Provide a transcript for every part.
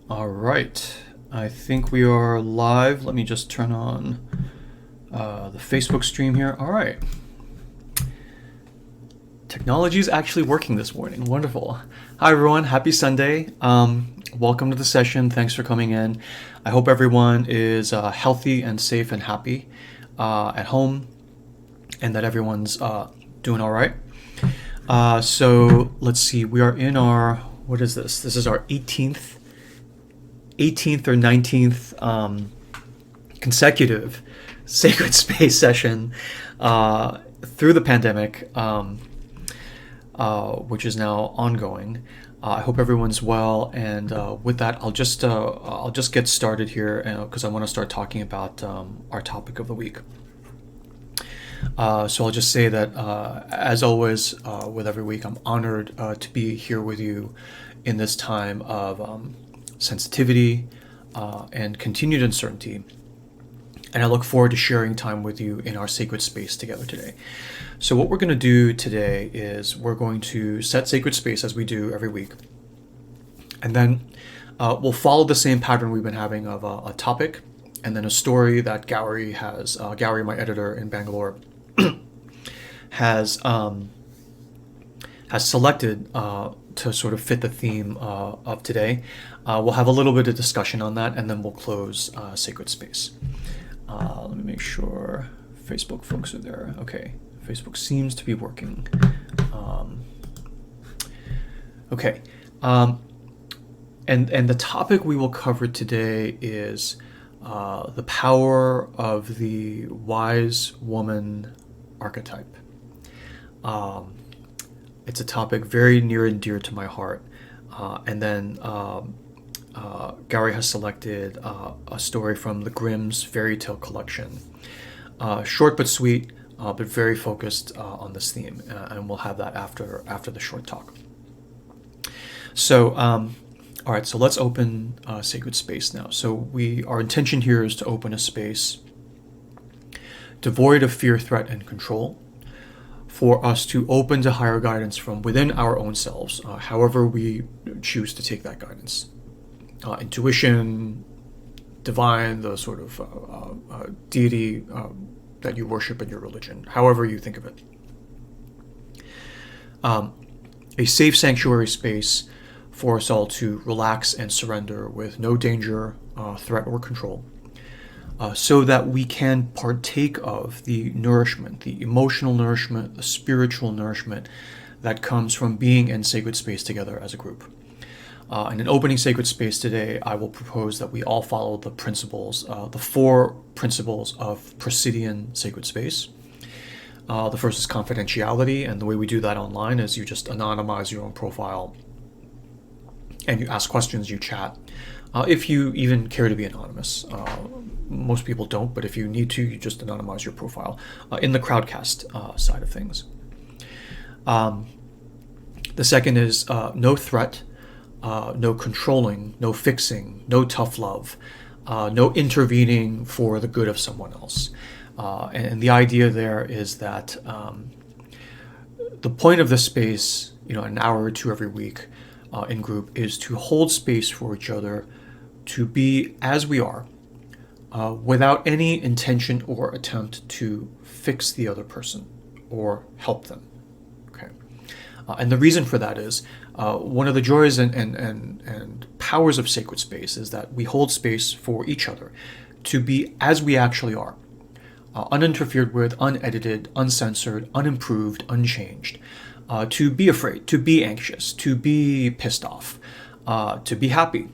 All right. I think we are live. Let me just turn on the Facebook stream here. All right. Technology is actually working this morning. Wonderful. Hi, everyone. Happy Sunday. Welcome to the session. Thanks for coming in. I hope everyone is healthy and safe and happy at home, and that everyone's doing all right. So let's see. We are in our, what is this? This is our 18th or 19th consecutive sacred space session through the pandemic, which is now ongoing. I hope everyone's well, and with that, I'll just get started here because I want to start talking about our topic of the week. So I'll just say that, as always, with every week, I'm honored to be here with you in this time of sensitivity and continued uncertainty. And I look forward to sharing time with you in our sacred space together today. So what we're going to do today is we're going to set sacred space as we do every week. And then we'll follow the same pattern we've been having of a topic and then a story that Gary has, Gary, my editor in Bangalore, has selected to sort of fit the theme of today. We'll have a little bit of discussion on that, and then we'll close sacred space. Let me make sure Facebook folks are there. Okay, Facebook seems to be working. Okay, and the topic we will cover today is the power of the Wise Woman Archetype. It's a topic very near and dear to my heart. And then Gary has selected a story from the Grimm's fairy tale collection. Short but sweet, but very focused on this theme. And we'll have that after the short talk. So, all right, so let's open sacred space now. So our intention here is to open a space devoid of fear, threat, and control, for us to open to higher guidance from within our own selves, however we choose to take that guidance. Intuition, divine, the sort of deity that you worship in your religion, however you think of it. A safe sanctuary space for us all to relax and surrender with no danger, threat, or control. So that we can partake of the nourishment, the emotional nourishment, the spiritual nourishment that comes from being in sacred space together as a group. And in opening sacred space today, I will propose that we all follow the principles, the 4 principles of Presidian sacred space. The first is confidentiality, and the way we do that online is you just anonymize your own profile and you ask questions, you chat. If you even care to be anonymous. Most people don't, but if you need to, you just anonymize your profile in the crowdcast side of things. The second is no threat, no controlling, no fixing, no tough love, no intervening for the good of someone else. And the idea there is that the point of this space, an hour or two every week in group, is to hold space for each other, to be as we are, without any intention or attempt to fix the other person or help them. Okay, and the reason for that is one of the joys and powers of sacred space is that we hold space for each other to be as we actually are, uninterfered with, unedited, uncensored, unimproved, unchanged. To be afraid, to be anxious, to be pissed off, to be happy.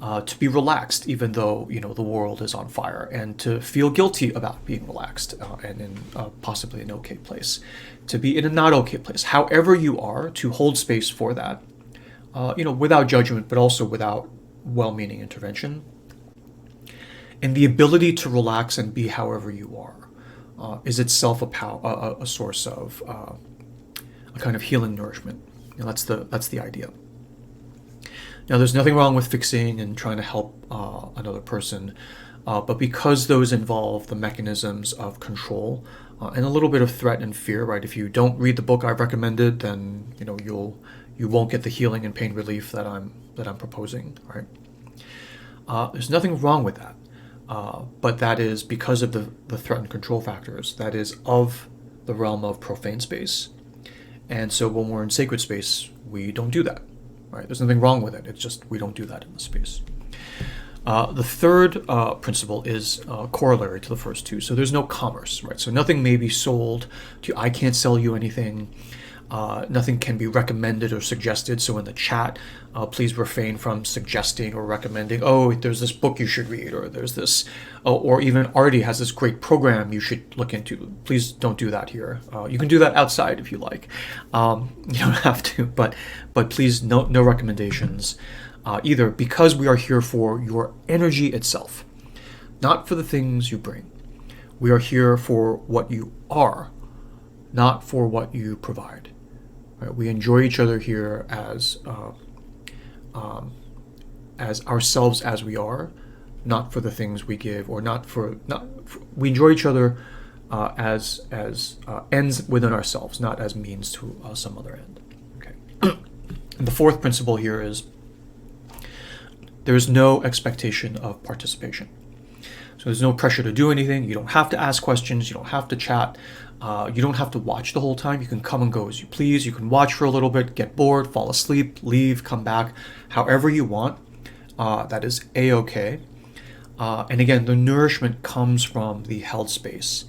To be relaxed, even though the world is on fire, and to feel guilty about being relaxed and in possibly an okay place, to be in a not okay place. However you are, to hold space for that, without judgment, but also without well-meaning intervention, and the ability to relax and be however you are is itself a source of a kind of healing nourishment. That's the idea. Now, there's nothing wrong with fixing and trying to help another person, but because those involve the mechanisms of control and a little bit of threat and fear, right? If you don't read the book I've recommended, then you won't get the healing and pain relief that I'm proposing, right? There's nothing wrong with that. But that is because of the threat and control factors. That is of the realm of profane space. And so when we're in sacred space, we don't do that. Right? There's nothing wrong with it. It's just we don't do that in the space. The third principle is corollary to the first two. So there's no commerce, right? So nothing may be sold to you. I can't sell you anything. Nothing can be recommended or suggested. So in the chat, please refrain from suggesting or recommending, oh, there's this book you should read, or there's this, or even Artie has this great program you should look into. Please don't do that here. You can do that outside if you like. You don't have to, but please no recommendations either, because we are here for your energy itself, not for the things you bring. We are here for what you are, not for what you provide. Right? We enjoy each other here as ourselves as we are, not for the things we give, or we enjoy each other as ends within ourselves, not as means to some other end. Okay. And the fourth principle here is there is no expectation of participation. So there's no pressure to do anything. You don't have to ask questions. You don't have to chat. You don't have to watch the whole time. You can come and go as you please. You can watch for a little bit, get bored, fall asleep, leave, come back, however you want. That is A-okay. And again, the nourishment comes from the held space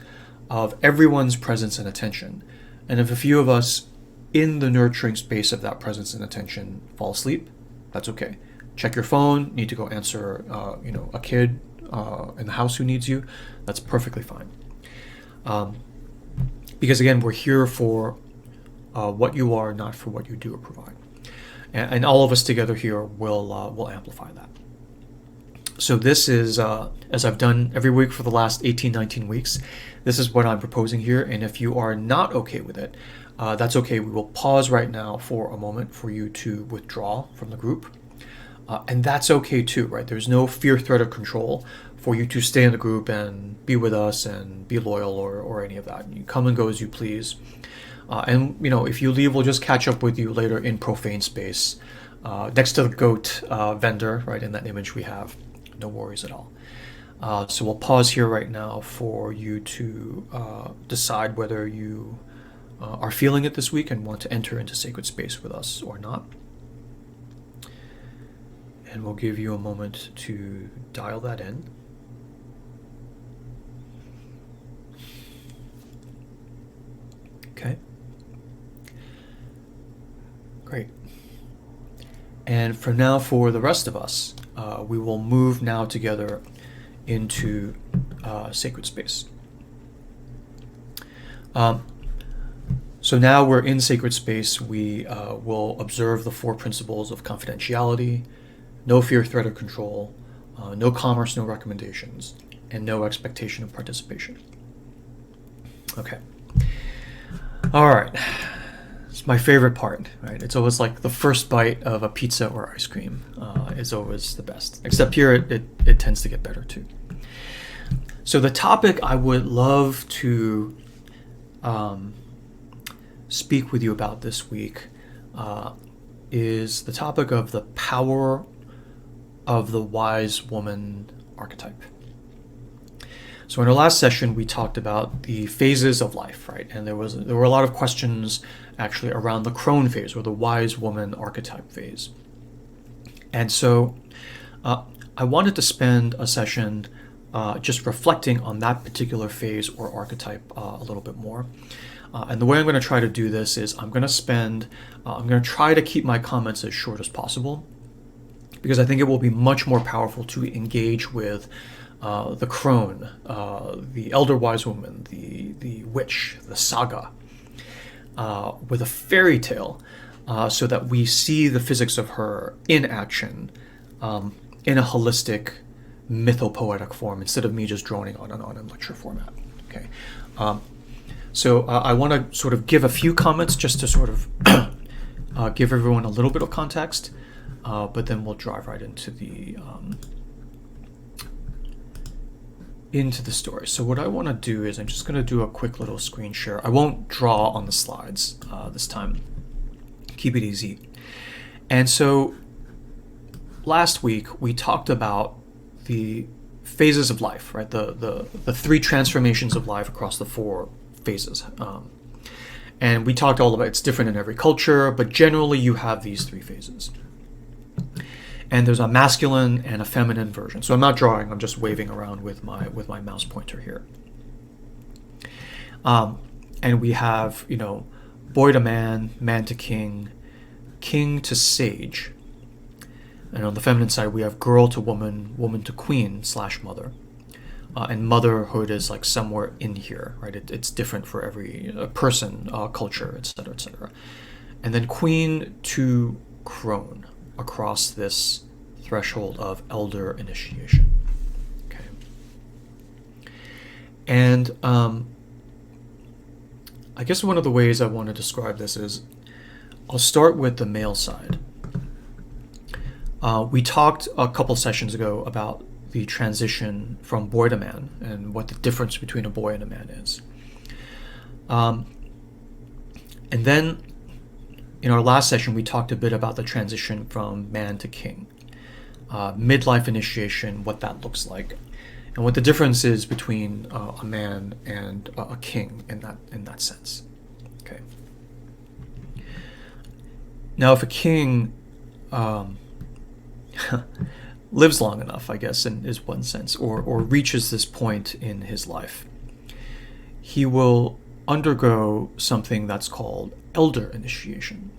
of everyone's presence and attention. And if a few of us in the nurturing space of that presence and attention fall asleep, that's okay. Check your phone, need to go answer a kid in the house who needs you, that's perfectly fine. Because again, we're here for what you are, not for what you do or provide. And all of us together here will amplify that. So this is, as I've done every week for the last 18, 19 weeks, this is what I'm proposing here. And if you are not okay with it, that's okay. We will pause right now for a moment for you to withdraw from the group. And that's okay too, right? There's no fear, threat, or control for you to stay in the group and be with us and be loyal or any of that. You come and go as you please. And if you leave, we'll just catch up with you later in profane space, next to the goat vendor, right, in that image we have. No worries at all. So we'll pause here right now for you to decide whether you are feeling it this week and want to enter into sacred space with us or not. And we'll give you a moment to dial that in. Okay. Great. And from now, for the rest of us, we will move now together into sacred space. So now we're in sacred space. We will observe the four principles of confidentiality, no fear, threat, or control, no commerce, no recommendations, and no expectation of participation. Okay. All right. It's my favorite part, right? It's always like the first bite of a pizza or ice cream is always the best. Except here, it tends to get better too. So the topic I would love to speak with you about this week is the topic of the power of the Wise Woman Archetype. So in our last session, we talked about the phases of life, right? And there were a lot of questions actually around the Crone phase, or the Wise Woman Archetype phase. And so I wanted to spend a session just reflecting on that particular phase or archetype a little bit more. And the way I'm going to try to do this is I'm going to try to keep my comments as short as possible, because I think it will be much more powerful to engage with the Crone, the Elder Wise Woman, the Witch, the Saga, with a fairy tale, so that we see the physics of her in action, in a holistic, mythopoetic form, instead of me just droning on and on in lecture format. Okay. So I want to sort of give a few comments just to sort of give everyone a little bit of context, but then we'll drive right into the story. So what I want to do is I'm just going to do a quick little screen share. I won't draw on the slides this time. Keep it easy. And so last week we talked about the phases of life, right? The three transformations of life across the four phases. And we talked all about it's different in every culture, but generally you have these three phases. And there's a masculine and a feminine version. So I'm not drawing, I'm just waving around with my mouse pointer here. And we have, boy to man, man to king, king to sage. And on the feminine side, we have girl to woman, woman to queen / mother. And motherhood is like somewhere in here, right? It's different for every person, culture, etc., etc. And then queen to crone across this threshold of elder initiation. Okay. And I guess one of the ways I want to describe this is I'll start with the male side. We talked a couple sessions ago about the transition from boy to man and what the difference between a boy and a man is. And then in our last session, we talked a bit about the transition from man to king, midlife initiation, what that looks like, and what the difference is between a man and a king in that sense. Okay. Now, if a king lives long enough, I guess, in is one sense, or reaches this point in his life, he will undergo something that's called elder initiation,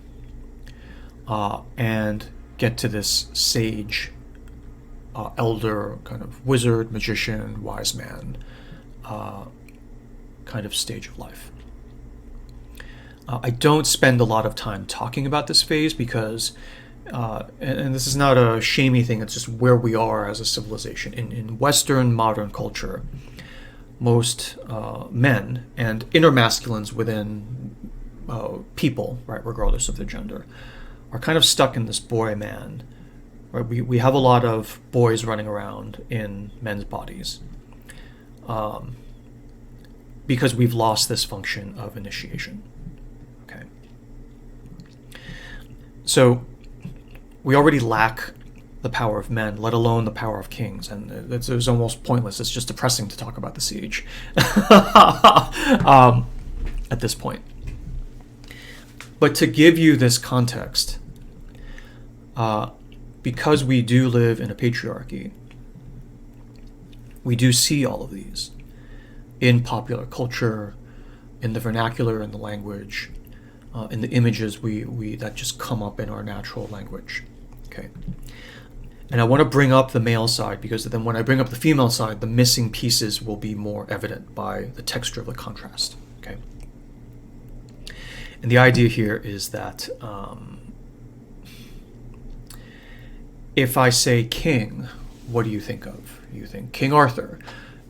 and get to this sage, elder, kind of wizard, magician, wise man kind of stage of life. I don't spend a lot of time talking about this phase because and this is not a shamey thing, it's just where we are as a civilization. In Western modern culture, most men and inner masculines within people, right, regardless of their gender, are kind of stuck in this boy-man. Right? We have a lot of boys running around in men's bodies because we've lost this function of initiation. Okay. So we already lack the power of men, let alone the power of kings, and it's almost pointless. It's just depressing to talk about the siege at this point. But to give you this context, because we do live in a patriarchy, we do see all of these in popular culture, in the vernacular, in the language, in the images we that just come up in our natural language. Okay. And I want to bring up the male side because then when I bring up the female side, the missing pieces will be more evident by the texture of the contrast. Okay. And the idea here is that if I say king, what do you think of? You think King Arthur.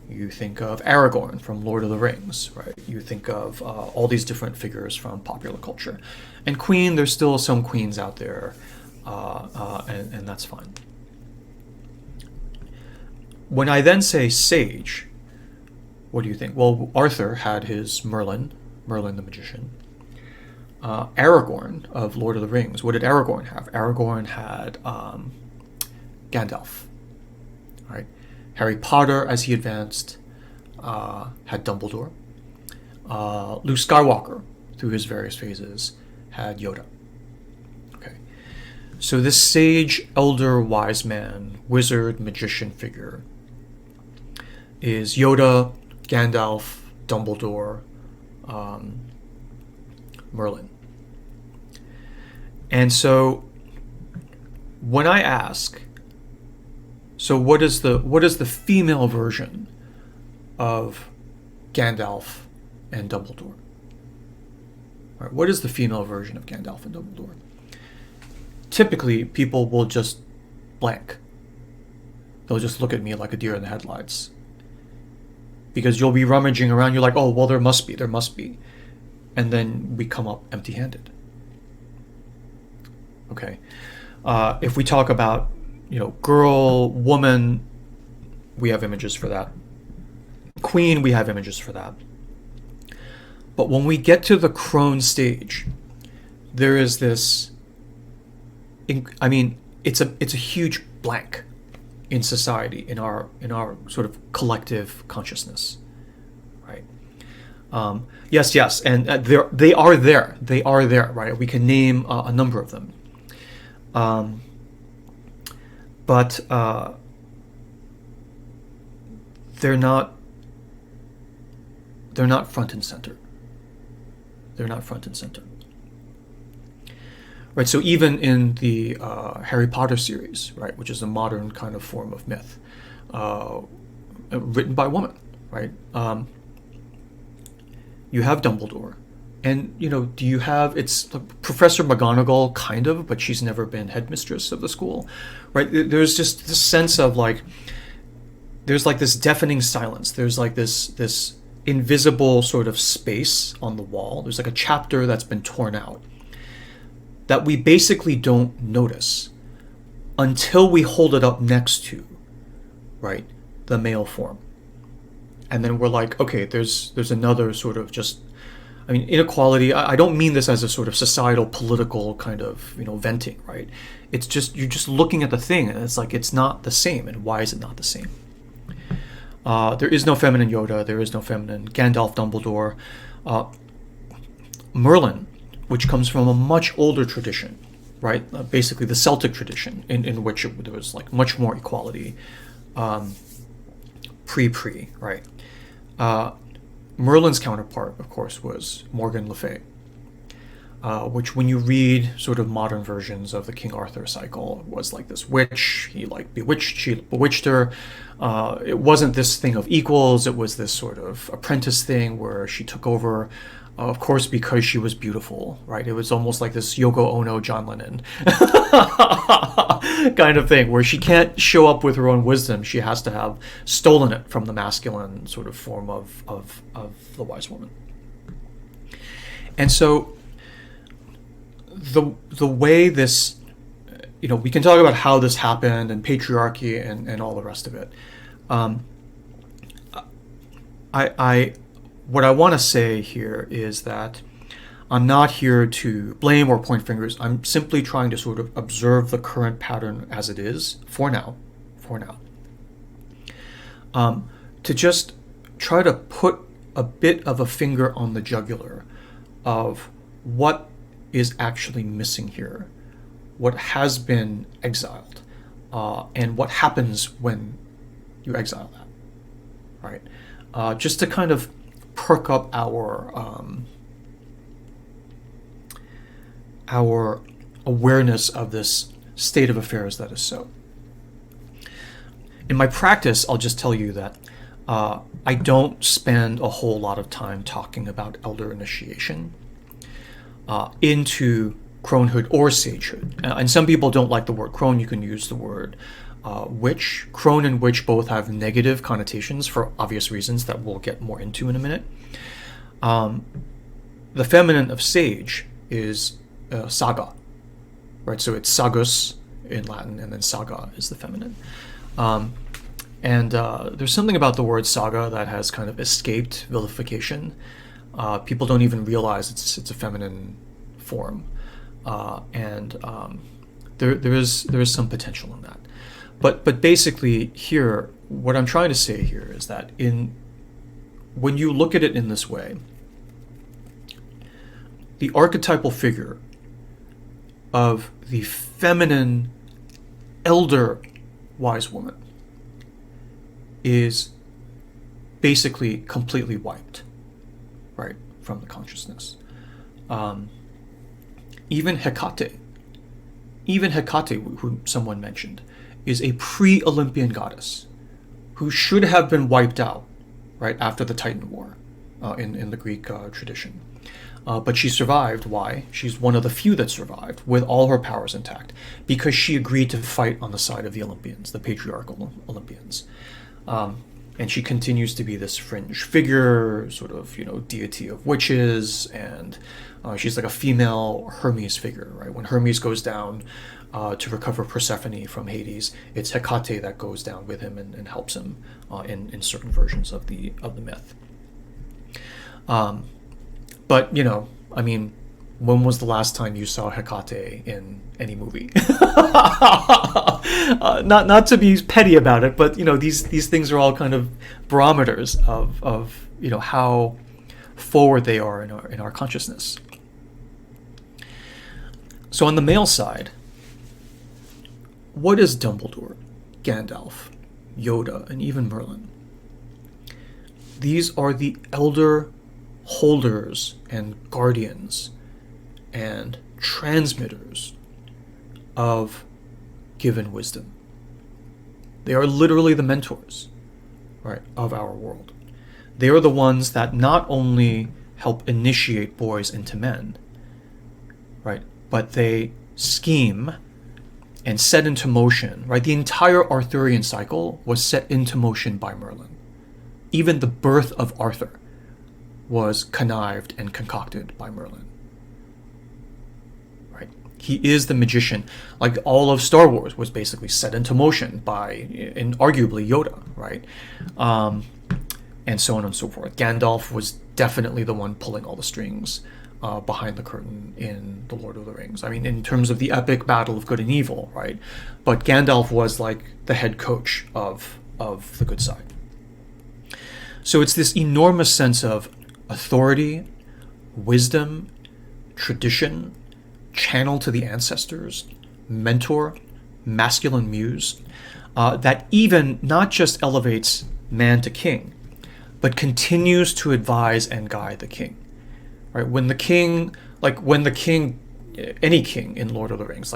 You think of Aragorn from Lord of the Rings, right? You think of all these different figures from popular culture. And queen, there's still some queens out there, and that's fine. When I then say sage, what do you think? Well, Arthur had his Merlin the magician. Aragorn of Lord of the Rings, what did Aragorn have? Aragorn had Gandalf, right? Harry Potter, as he advanced, had Dumbledore. Luke Skywalker, through his various phases, had Yoda. Okay, so this sage, elder, wise man, wizard, magician figure is Yoda, Gandalf, Dumbledore, Merlin. And so when I ask, so what is the female version of Gandalf and Dumbledore? Right, what is the female version of Gandalf and Dumbledore? Typically, people will just blank. They'll just look at me like a deer in the headlights. Because you'll be rummaging around, you're like, oh, well, there must be. And then we come up empty-handed. Okay. If we talk about, girl, woman, we have images for that. Queen, we have images for that. But when we get to the Crone stage, there is this, it's a huge blank in society, in our sort of collective consciousness, right? Yes, and they are there, right? We can name a number of them, but they're not front and center. They're not front and center. Right, so even in the Harry Potter series, right, which is a modern kind of form of myth, written by a woman, right? You have Dumbledore, and do you have it's like Professor McGonagall, kind of, but she's never been headmistress of the school, right? There's just this sense of like, there's like this deafening silence. There's like this invisible sort of space on the wall. There's like a chapter that's been torn out, that we basically don't notice until we hold it up next to, right, the male form. And then we're like, okay, there's another sort of just, I mean, inequality. I don't mean this as a sort of societal, political kind of, venting, right? It's just, you're just looking at the thing and it's like, it's not the same. And why is it not the same? There is no feminine Yoda. There is no feminine Gandalf, Dumbledore. Merlin, which comes from a much older tradition, right? Basically the Celtic tradition, in which there was like much more equality, pre, right? Merlin's counterpart, of course, was Morgan Le Fay, which when you read sort of modern versions of the King Arthur cycle, was like this witch. He she bewitched her. It wasn't this thing of equals. It was this sort of apprentice thing where she took over, of course, because she was beautiful, right? It was almost like this Yoko Ono, John Lennon kind of thing, where she can't show up with her own wisdom. She has to have stolen it from the masculine sort of form of the wise woman. And so the way this, we can talk about how this happened and patriarchy and all the rest of it. What I want to say here is that I'm not here to blame or point fingers. I'm simply trying to sort of observe the current pattern as it is for now. To just try to put a bit of a finger on the jugular of what is actually missing here, what has been exiled, and what happens when you exile that, right? Just to kind of perk up our awareness of this state of affairs that is so. In my practice, I'll just tell you that I don't spend a whole lot of time talking about elder initiation into cronehood or sagehood. And some people don't like the word crone. You can use the word witch. Crone and witch both have negative connotations for obvious reasons that we'll get more into in a minute. The feminine of sage is saga, right? So it's sagus in Latin, and then saga is the feminine. And there's something about the word saga that has kind of escaped vilification. People don't even realize it's a feminine form, and there is some potential in that. But basically here, what I'm trying to say here is that when you look at it in this way, the archetypal figure of the feminine elder wise woman is basically completely wiped, right, from the consciousness. Even Hecate, who someone mentioned, is a pre-Olympian goddess who should have been wiped out, right, after the Titan War in the Greek tradition. But she survived. Why? She's one of the few that survived with all her powers intact, because she agreed to fight on the side of the Olympians, the patriarchal Olympians. And she continues to be this fringe figure, sort of, deity of witches, and she's like a female Hermes figure, right? When Hermes goes down to recover Persephone from Hades, it's Hecate that goes down with him and helps him in certain versions of the myth. But when was the last time you saw Hecate in any movie. Not to be petty about it, but these things are all kind of barometers of how forward they are in our consciousness. So on the male side, what is Dumbledore, Gandalf, Yoda, and even Merlin? These are the elder holders and guardians and transmitters of given wisdom. They are literally the mentors, right, of our world. They are the ones that not only help initiate boys into men, right, but they scheme and set into motion, right? The entire Arthurian cycle was set into motion by Merlin. Even the birth of Arthur was connived and concocted by Merlin. Right? He is the magician. Like all of Star Wars was basically set into motion by, and arguably, Yoda, right? And so on and so forth. Gandalf was definitely the one pulling all the strings behind the curtain in The Lord of the Rings. I mean, in terms of the epic battle of good and evil, right? But Gandalf was like the head coach of the good side. So it's this enormous sense of authority, wisdom, tradition, channel to the ancestors, mentor, masculine muse, that even not just elevates man to king, but continues to advise and guide the king. Right? When the king, any king in Lord of the Rings,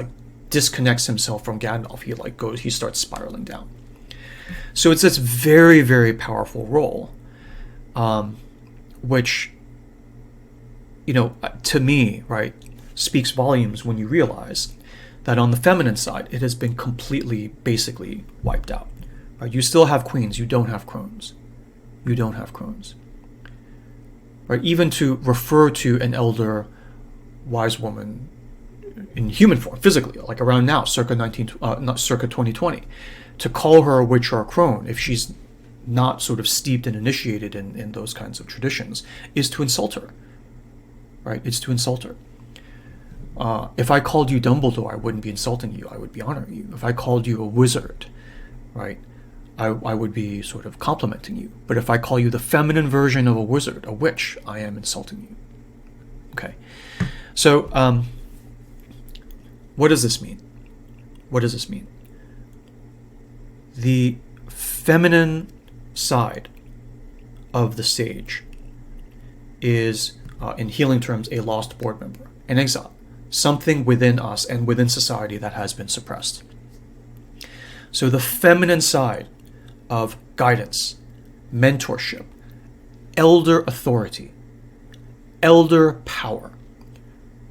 disconnects himself from Gandalf, he starts spiraling down. So it's this very, very powerful role, which, to me, right, speaks volumes when you realize that on the feminine side, it has been completely, basically wiped out. Right? You still have queens, you don't have crones. You don't have crones. Right? Even to refer to an elder wise woman in human form, physically, like around now, circa 2020, to call her a witch or a crone, if she's not sort of steeped and initiated in those kinds of traditions, is to insult her. Right? It's to insult her. If I called you Dumbledore, I wouldn't be insulting you. I would be honoring you. If I called you a wizard, right, I would be sort of complimenting you. But if I call you the feminine version of a wizard, a witch, I am insulting you. Okay. So, what does this mean? What does this mean? The feminine side of the sage is, in healing terms, a lost board member, an exile, something within us and within society that has been suppressed. So the feminine side of guidance, mentorship, elder authority, elder power,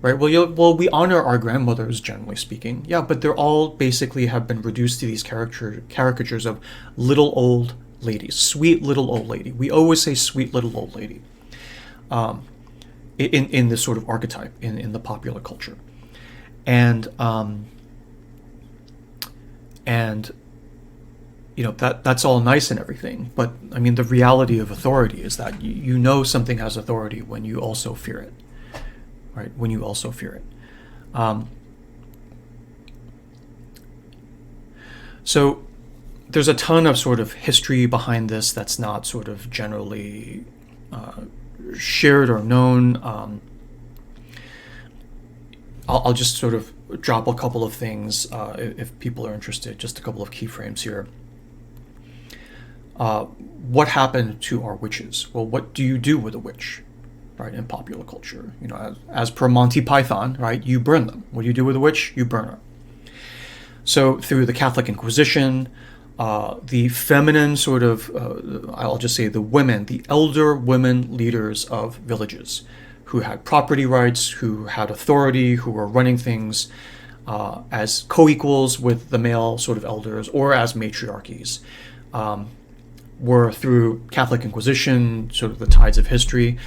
right? Well, we honor our grandmothers, generally speaking, yeah, but they're all basically have been reduced to these caricatures of little old ladies, sweet little old lady. We always say sweet little old lady in this sort of archetype in the popular culture, and that's all nice and everything, but I mean, the reality of authority is that you know something has authority when you also fear it, right? When you also fear it. So there's a ton of sort of history behind this that's not sort of generally shared or known. I'll just sort of drop a couple of things if people are interested, just a couple of keyframes here. What happened to our witches? Well, what do you do with a witch, right, in popular culture? As per Monty Python, right, you burn them. What do you do with a witch? You burn her. So through the Catholic Inquisition, the feminine sort of, I'll just say the women, the elder women leaders of villages who had property rights, who had authority, who were running things as co-equals with the male sort of elders or as matriarchies, were through Catholic Inquisition, sort of the tides of history,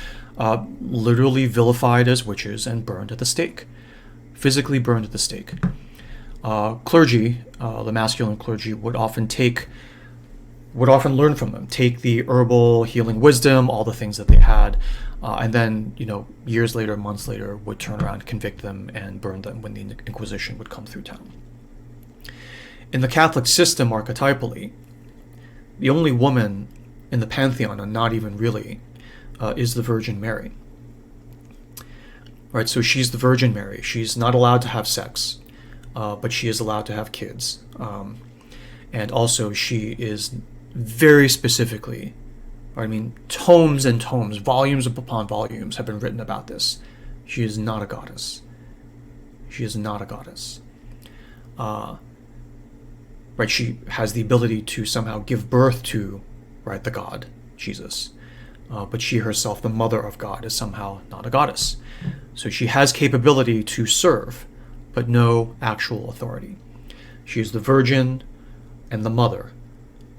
literally vilified as witches and burned at the stake, physically burned at the stake. Clergy, the masculine clergy, would often take would often learn from them, take the herbal healing wisdom, all the things that they had, and then, years later, months later, would turn around, convict them, and burn them when the Inquisition would come through town. In the Catholic system, archetypally, the only woman in the pantheon, and not even really, is the Virgin Mary. Right, so she's the Virgin Mary. She's not allowed to have sex, but she is allowed to have kids. And also she is very specifically, tomes and tomes, volumes upon volumes have been written about this. She is not a goddess. She is not a goddess. Right, she has the ability to somehow give birth to, right, the God, Jesus. But she herself, the mother of God, is somehow not a goddess. So she has capability to serve, but no actual authority. She is the virgin and the mother.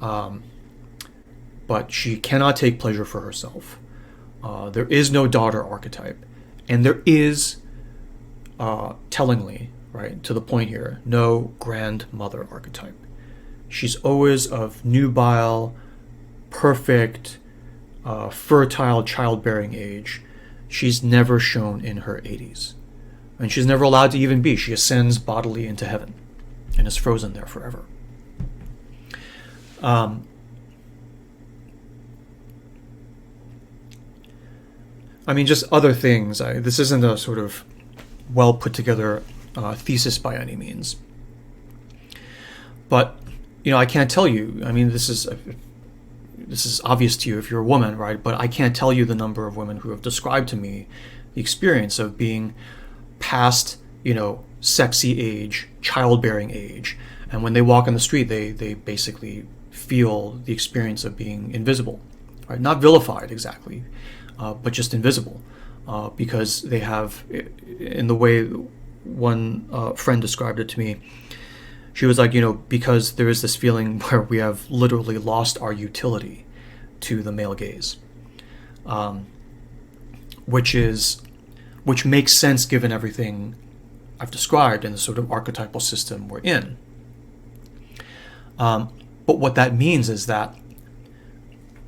But she cannot take pleasure for herself. There is no daughter archetype. And there is, tellingly, right, to the point here, no grandmother archetype. She's always of nubile, perfect, fertile childbearing age. She's never shown in her 80s. And she's never allowed to even be. She ascends bodily into heaven and is frozen there forever. Just other things. This isn't a sort of well put together thesis by any means. But, I can't tell you. This is obvious to you if you're a woman, right? But I can't tell you the number of women who have described to me the experience of being past, sexy age, childbearing age. And when they walk on the street, they basically feel the experience of being invisible, right? Not vilified exactly, but just invisible, because they have, in the way one friend described it to me, she was like, because there is this feeling where we have literally lost our utility to the male gaze, which makes sense given everything I've described in the sort of archetypal system we're in. But what that means is that,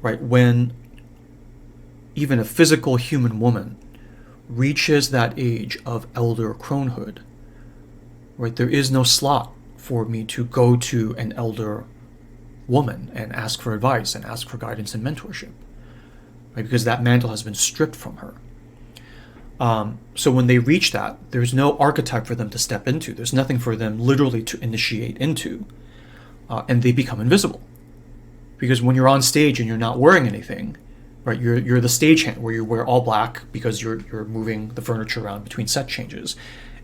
right, when even a physical human woman reaches that age of elder cronehood, right, there is no slot for me to go to an elder woman and ask for advice and ask for guidance and mentorship, right? Because that mantle has been stripped from her. So when they reach that, there's no archetype for them to step into. There's nothing for them literally to initiate into, and they become invisible. Because when you're on stage and you're not wearing anything, right? You're the stagehand where you wear all black because you're moving the furniture around between set changes.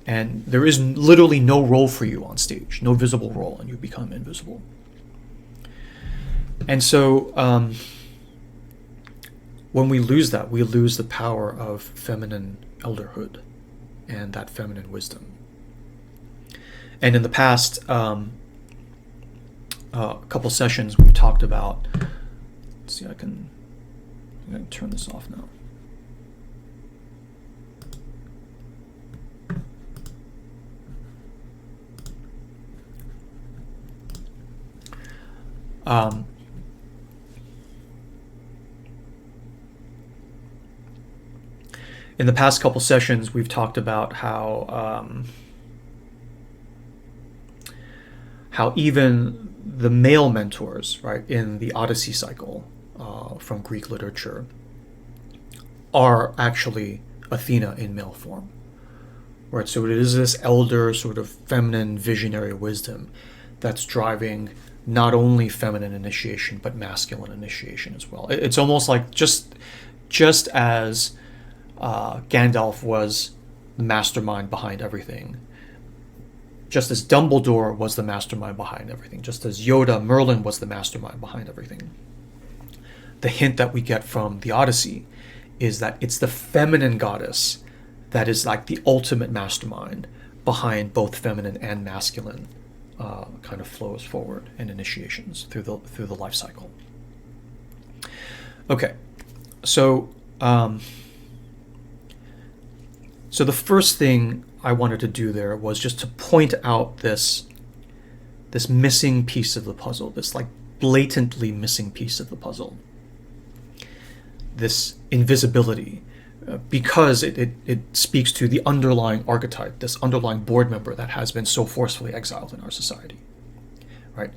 And there is literally no role for you on stage, no visible role, and you become invisible. And so when we lose that, we lose the power of feminine elderhood and that feminine wisdom. And in the past couple sessions, we've talked about, let's see, I'm going to turn this off now. In the past couple sessions, we've talked about how even the male mentors, right, in the Odyssey cycle from Greek literature are actually Athena in male form, right? So it is this elder sort of feminine visionary wisdom that's driving not only feminine initiation, but masculine initiation as well. It's almost like just as Gandalf was the mastermind behind everything, just as Dumbledore was the mastermind behind everything, just as Yoda, Merlin was the mastermind behind everything. The hint that we get from the Odyssey is that it's the feminine goddess that is like the ultimate mastermind behind both feminine and masculine kind of flows forward and initiations through the life cycle. Okay, so so the first thing I wanted to do there was just to point out this missing piece of the puzzle, this like blatantly missing piece of the puzzle. This invisibility, because it speaks to the underlying archetype, this underlying board member that has been so forcefully exiled in our society, right?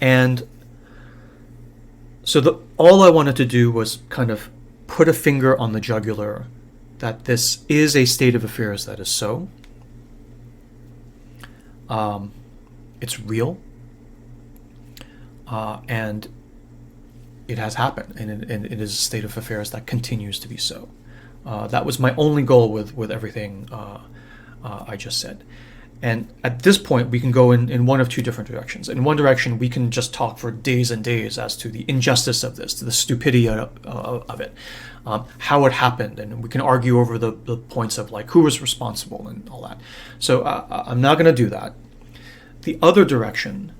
And so all I wanted to do was kind of put a finger on the jugular that this is a state of affairs that is so. It's real, and it has happened, and it is a state of affairs that continues to be so. That was my only goal with everything I just said. And at this point, we can go in one of two different directions. In one direction, we can just talk for days and days as to the injustice of this, to the stupidity of it, how it happened, and we can argue over the points of like who was responsible and all that. So I'm not going to do that. The other direction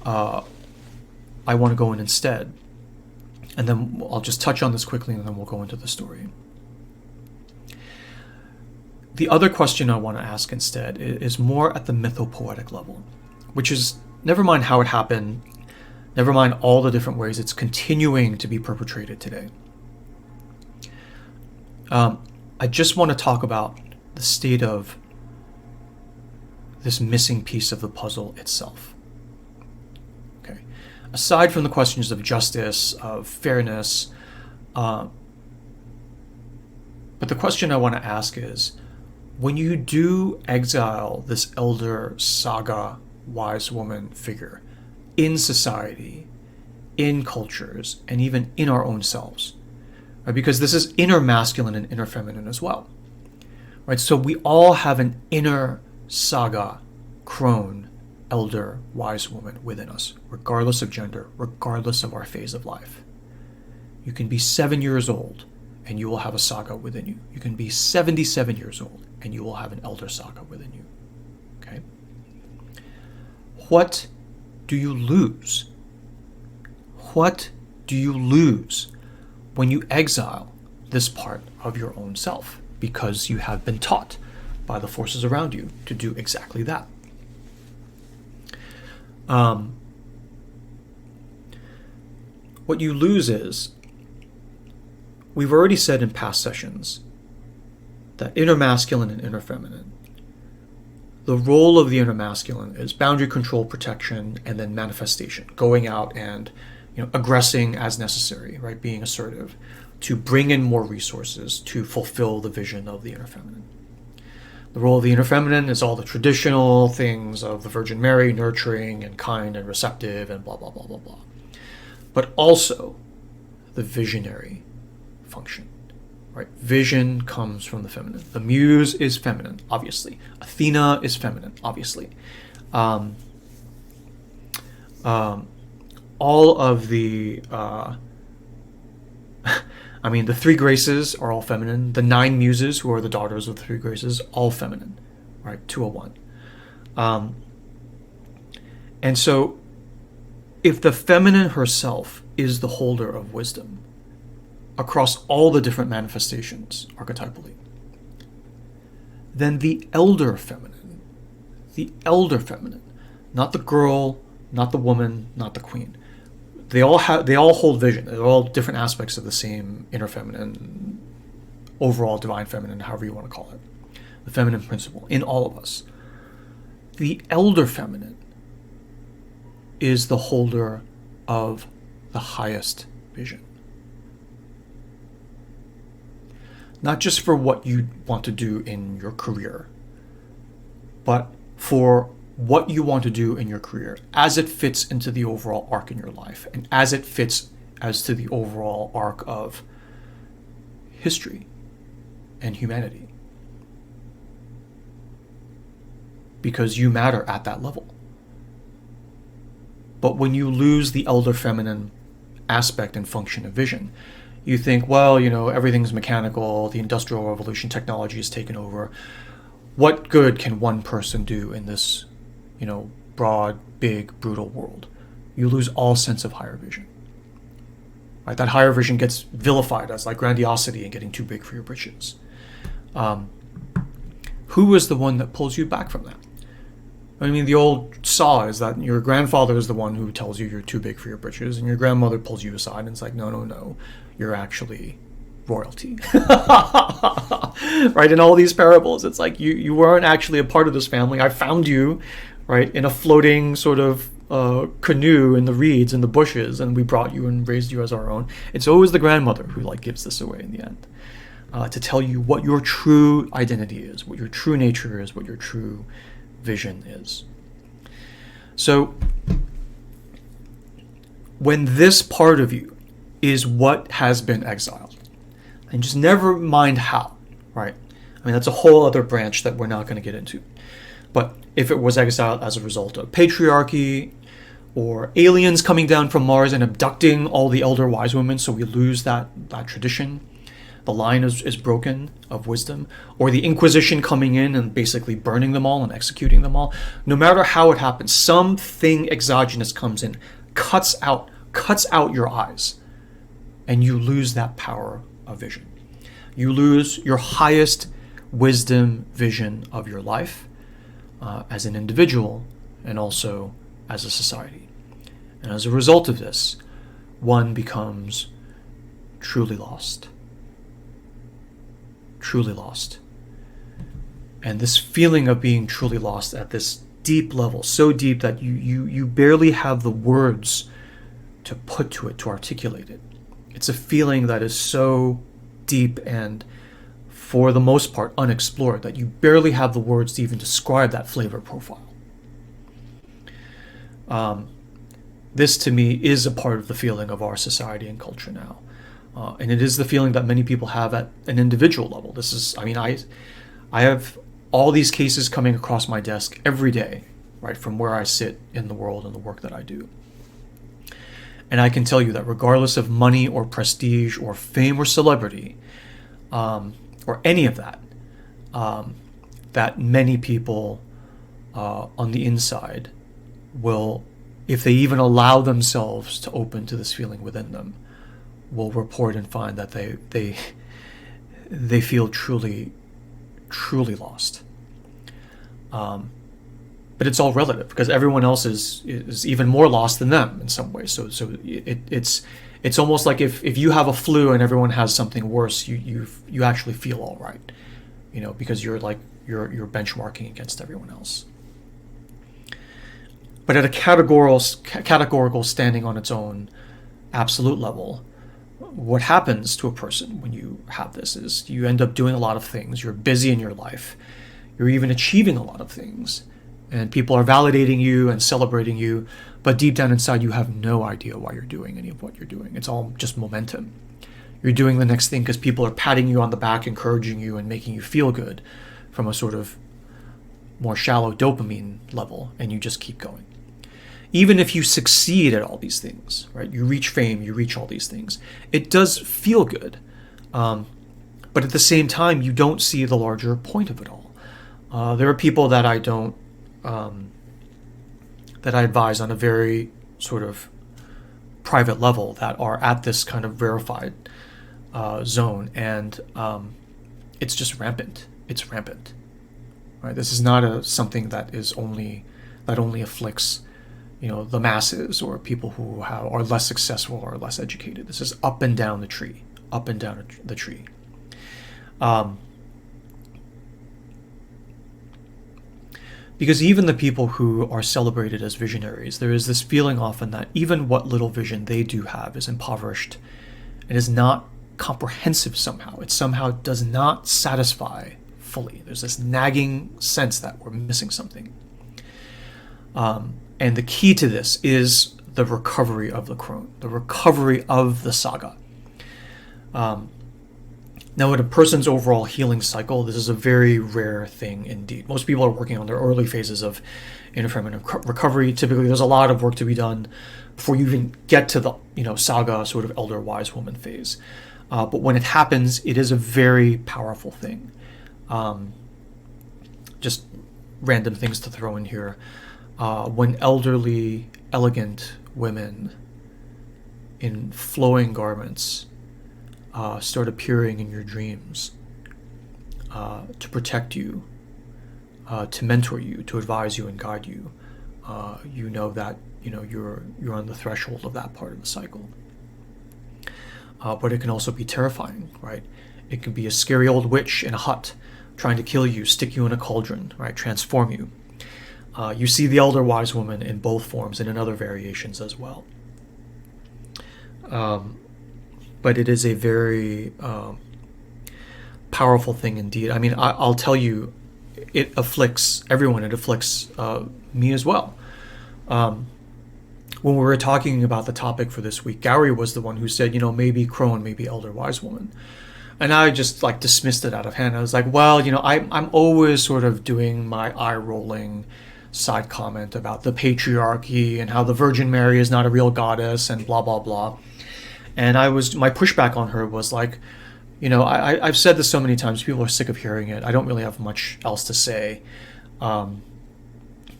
I want to go in instead, and then I'll just touch on this quickly and then we'll go into the story. The other question I want to ask instead is more at the mythopoetic level, which is never mind how it happened, never mind all the different ways it's continuing to be perpetrated today. I just want to talk about the state of this missing piece of the puzzle itself. Okay. Aside from the questions of justice, of fairness, but the question I want to ask is, when you do exile this elder saga wise woman figure in society, in cultures, and even in our own selves, right? Because this is inner masculine and inner feminine as well, right? So we all have an inner saga, crone, elder, wise woman within us, regardless of gender, regardless of our phase of life. You can be 7 years old and you will have a saga within you. You can be 77 years old and you will have an elder saga within you. Okay? What do you lose? What do you lose when you exile this part of your own self? Because you have been taught by the forces around you to do exactly that. What you lose is, we've already said in past sessions that inner masculine and inner feminine, the role of the inner masculine is boundary control, protection, and then manifestation, going out and aggressing as necessary, right? Being assertive to bring in more resources to fulfill the vision of the inner feminine. The role of the inner feminine is all the traditional things of the Virgin Mary, nurturing and kind and receptive and blah, blah, blah, blah, blah. But also the visionary function, right? Vision comes from the feminine. The muse is feminine, obviously. Athena is feminine, obviously. All of the, the three graces are all feminine. The 9 muses, who are the daughters of the 3 graces, all feminine, right? 201. And so, if the feminine herself is the holder of wisdom across all the different manifestations archetypally, then the elder feminine, not the girl, not the woman, not the queen, they all hold vision. They're all different aspects of the same inner feminine, overall divine feminine, however you want to call it, the feminine principle in all of us. The elder feminine is the holder of the highest vision. Not just for what you want to do in your career, but for what you want to do in your career as it fits into the overall arc in your life, and as it fits as to the overall arc of history and humanity. Because you matter at that level. But when you lose the elder feminine aspect and function of vision, you think, well, everything's mechanical, the Industrial Revolution, technology has taken over. What good can one person do in this, broad, big, brutal world? You lose all sense of higher vision. Right? That higher vision gets vilified as like grandiosity and getting too big for your britches. Who is the one that pulls you back from that? I mean, the old saw is that your grandfather is the one who tells you you're too big for your britches, and your grandmother pulls you aside and it's like, no, no, no, you're actually royalty. Right? In all these parables, it's like you weren't actually a part of this family. I found you, right, in a floating sort of canoe in the reeds and the bushes, and we brought you and raised you as our own. It's always the grandmother who like gives this away in the end, to tell you what your true identity is, what your true nature is, what your true vision is. So when this part of you is what has been exiled, and just never mind how, right? I mean, that's a whole other branch that we're not going to get into. But if it was exiled as a result of patriarchy or aliens coming down from Mars and abducting all the elder wise women, so we lose that tradition, the line is broken of wisdom, or the Inquisition coming in and basically burning them all and executing them all, no matter how it happens, something exogenous comes in, cuts out your eyes, and you lose that power of vision. You lose your highest wisdom vision of your life, as an individual and also as a society. And as a result of this, one becomes truly lost. Truly lost. And this feeling of being truly lost at this deep level, so deep that you barely have the words to put to it, to articulate it. It's a feeling that is so deep and, for the most part, unexplored, that you barely have the words to even describe that flavor profile. This, to me, is a part of the feeling of our society and culture now. And it is the feeling that many people have at an individual level. This is, I mean, I have all these cases coming across my desk every day, right, from where I sit in the world and the work that I do. And I can tell you that regardless of money or prestige or fame or celebrity, or any of that, that many people on the inside will, if they even allow themselves to open to this feeling within them, will report and find that they feel truly lost. But it's all relative, because everyone else is even more lost than them in some ways. So it's almost like if you have a flu and everyone has something worse, you actually feel all right, because you're benchmarking against everyone else. But at a categorical standing on its own absolute level, what happens to a person when you have this is you end up doing a lot of things. You're busy in your life. You're even achieving a lot of things. And people are validating you and celebrating you. But deep down inside, you have no idea why you're doing any of what you're doing. It's all just momentum. You're doing the next thing because people are patting you on the back, encouraging you, and making you feel good from a sort of more shallow dopamine level. And you just keep going. Even if you succeed at all these things, right? You reach fame, you reach all these things. It does feel good. But at the same time, you don't see the larger point of it all. There are people that I don't, that I advise on a very sort of private level that are at this kind of verified zone, and it's just rampant. It's rampant. Right? This is not something that only afflicts the masses or people who are less successful or less educated. This is up and down the tree, up and down the tree. Because even the people who are celebrated as visionaries, there is this feeling often that even what little vision they do have is impoverished and is not comprehensive somehow. It somehow does not satisfy fully. There's this nagging sense that we're missing something. And the key to this is the recovery of the Crone, the recovery of the saga. Now, in a person's overall healing cycle, this is a very rare thing indeed. Most people are working on their early phases of inner feminine recovery. Typically, there's a lot of work to be done before you even get to the saga sort of elder wise woman phase. But when it happens, it is a very powerful thing. Just random things to throw in here. When elderly, elegant women in flowing garments start appearing in your dreams to protect you to mentor you, to advise you and guide you, you know that you're on the threshold of that part of the cycle. But it can also be terrifying, right? It can be a scary old witch in a hut trying to kill you, stick you in a cauldron, right? Transform you. You see the elder wise woman in both forms and in other variations as well. But it is a very powerful thing indeed. I mean, I'll tell you, it afflicts everyone. It afflicts me as well. When we were talking about the topic for this week, Gary was the one who said, maybe Crone, maybe elder wise woman. And I just dismissed it out of hand. I was like, well, I'm always sort of doing my eye-rolling side comment about the patriarchy and how the Virgin Mary is not a real goddess and blah, blah, blah. And my pushback on her was like, I've said this so many times, people are sick of hearing it. I don't really have much else to say. And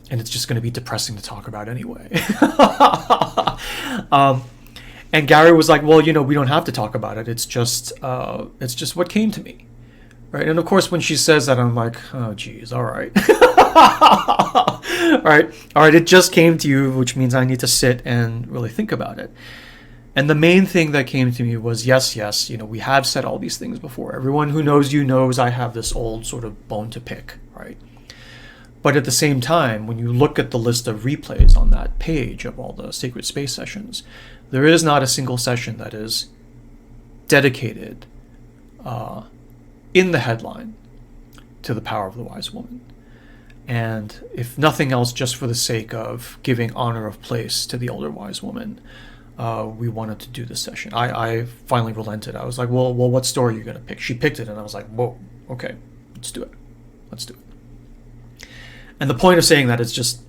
it's just going to be depressing to talk about anyway. And Gary was like, well, we don't have to talk about it. It's just what came to me. Right. And of course, when she says that, I'm like, oh, geez. All right. All right. It just came to you, which means I need to sit and really think about it. And the main thing that came to me was, yes, we have said all these things before. Everyone who knows you knows I have this old sort of bone to pick, right? But at the same time, when you look at the list of replays on that page of all the Sacred Space sessions, there is not a single session that is dedicated in the headline to the power of the wise woman. And if nothing else, just for the sake of giving honor of place to the elder wise woman, we wanted to do this session. I finally relented. I was like, well, what story are you going to pick? She picked it, and I was like, whoa, okay, let's do it. And the point of saying that is just,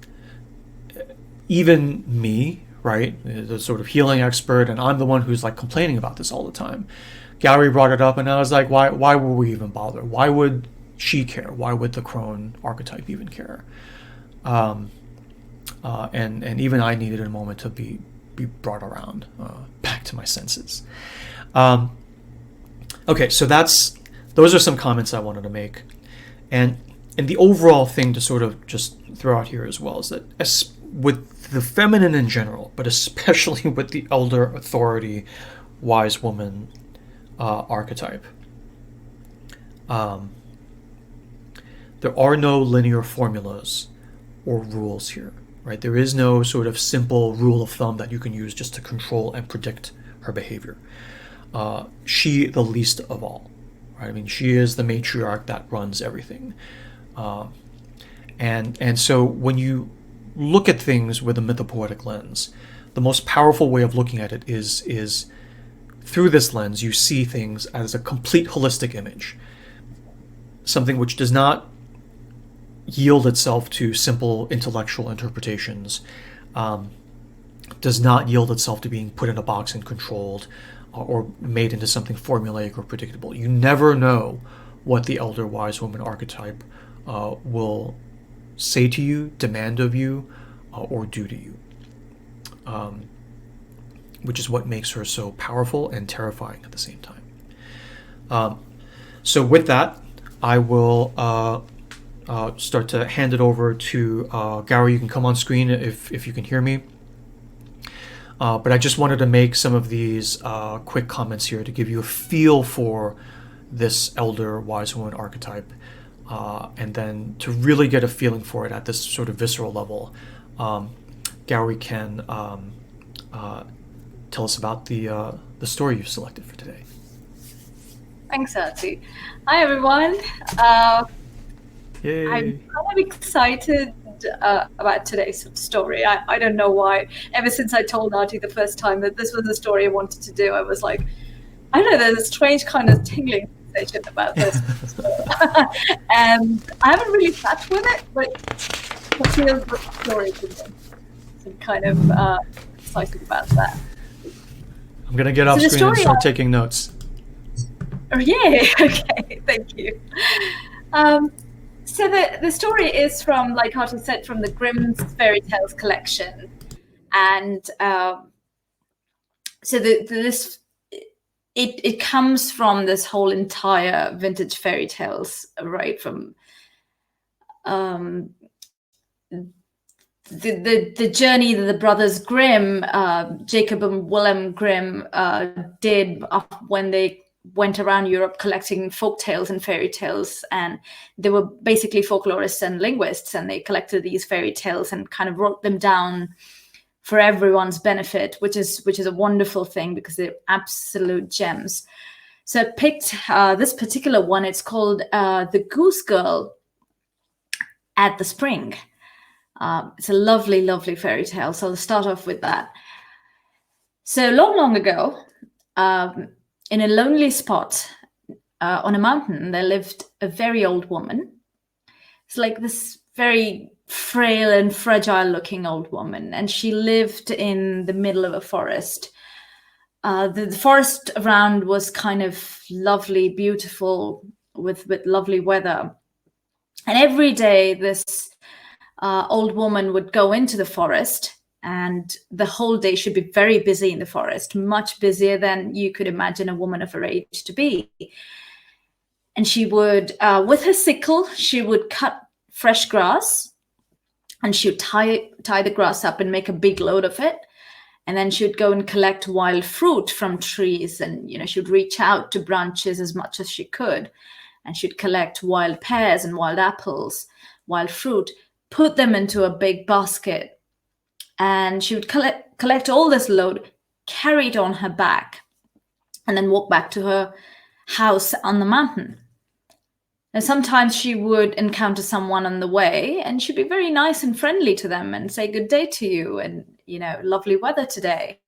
even me, right, the sort of healing expert, and I'm the one who's complaining about this all the time. Gary brought it up, and I was like, why would we even bother? Why would she care? Why would the Crone archetype even care? And even I needed a moment to be brought around back to my senses. Okay, so those are some comments I wanted to make, and the overall thing to sort of just throw out here as well is that with the feminine in general, but especially with the elder authority wise woman archetype, there are no linear formulas or rules here. Right? There is no sort of simple rule of thumb that you can use just to control and predict her behavior. She, the least of all. Right? I mean, she is the matriarch that runs everything. And so when you look at things with a mythopoetic lens, the most powerful way of looking at it is through this lens, you see things as a complete holistic image. Something which does not yield itself to simple intellectual interpretations, does not yield itself to being put in a box and controlled or made into something formulaic or predictable. You never know what the elder wise woman archetype will say to you, demand of you, or do to you, which is what makes her so powerful and terrifying at the same time. So with that, I will start to hand it over to Gary. You can come on screen if you can hear me. But I just wanted to make some of these quick comments here to give you a feel for this elder wise woman archetype, and then to really get a feeling for it at this sort of visceral level. Gary can tell us about the story you've selected for today. Thanks, Artie. Hi, everyone. Yay. I'm kind of excited about today's story. I don't know why. Ever since I told Artie the first time that this was the story I wanted to do, I was like, I don't know, there's a strange kind of tingling sensation about this. And I haven't really sat with it, but it feels like a story to me. So I'm kind of excited about that. I'm going to get off screen and start taking notes. Oh, yeah. Okay. Thank you. So the story is from, like Artie said, from the Grimm's Fairy Tales collection, and so it comes from this whole entire vintage fairy tales, right? From the journey that the brothers Grimm, Jacob and Willem Grimm, did when they went around Europe collecting folk tales and fairy tales. And they were basically folklorists and linguists, and they collected these fairy tales and kind of wrote them down for everyone's benefit, which is a wonderful thing because they're absolute gems. So I picked this particular one. It's called The Goose Girl at the Spring. It's a lovely, lovely fairy tale. So I'll start off with that. So long ago, in a lonely spot on a mountain, there lived a very old woman. It's like this very frail and fragile looking old woman. And she lived in the middle of a forest. The forest around was kind of lovely, beautiful, with lovely weather. And every day this old woman would go into the forest, and the whole day she'd be very busy in the forest, much busier than you could imagine a woman of her age to be. And she would, with her sickle, she would cut fresh grass, and she would tie the grass up and make a big load of it. And then she would go and collect wild fruit from trees, and she would reach out to branches as much as she could, and she'd collect wild pears and wild apples, wild fruit, put them into a big basket, and she would collect all this load, carry it on her back, and then walk back to her house on the mountain. And sometimes she would encounter someone on the way, and she'd be very nice and friendly to them and say good day to you, and lovely weather today,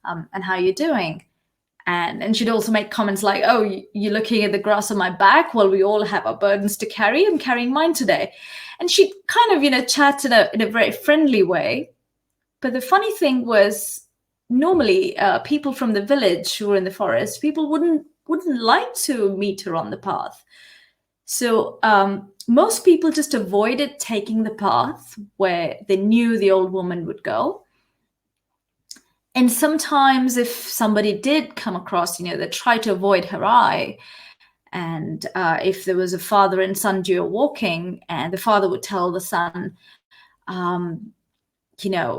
and how you doing. And she'd also make comments like, oh, you're looking at the grass on my back? Well, we all have our burdens to carry. I'm carrying mine today. And she'd kind of, chat in a very friendly way. But the funny thing was, normally people from the village who were in the forest, people wouldn't like to meet her on the path. So most people just avoided taking the path where they knew the old woman would go. And sometimes if somebody did come across, they tried to avoid her eye. And if there was a father and son duo walking, and the father would tell the son,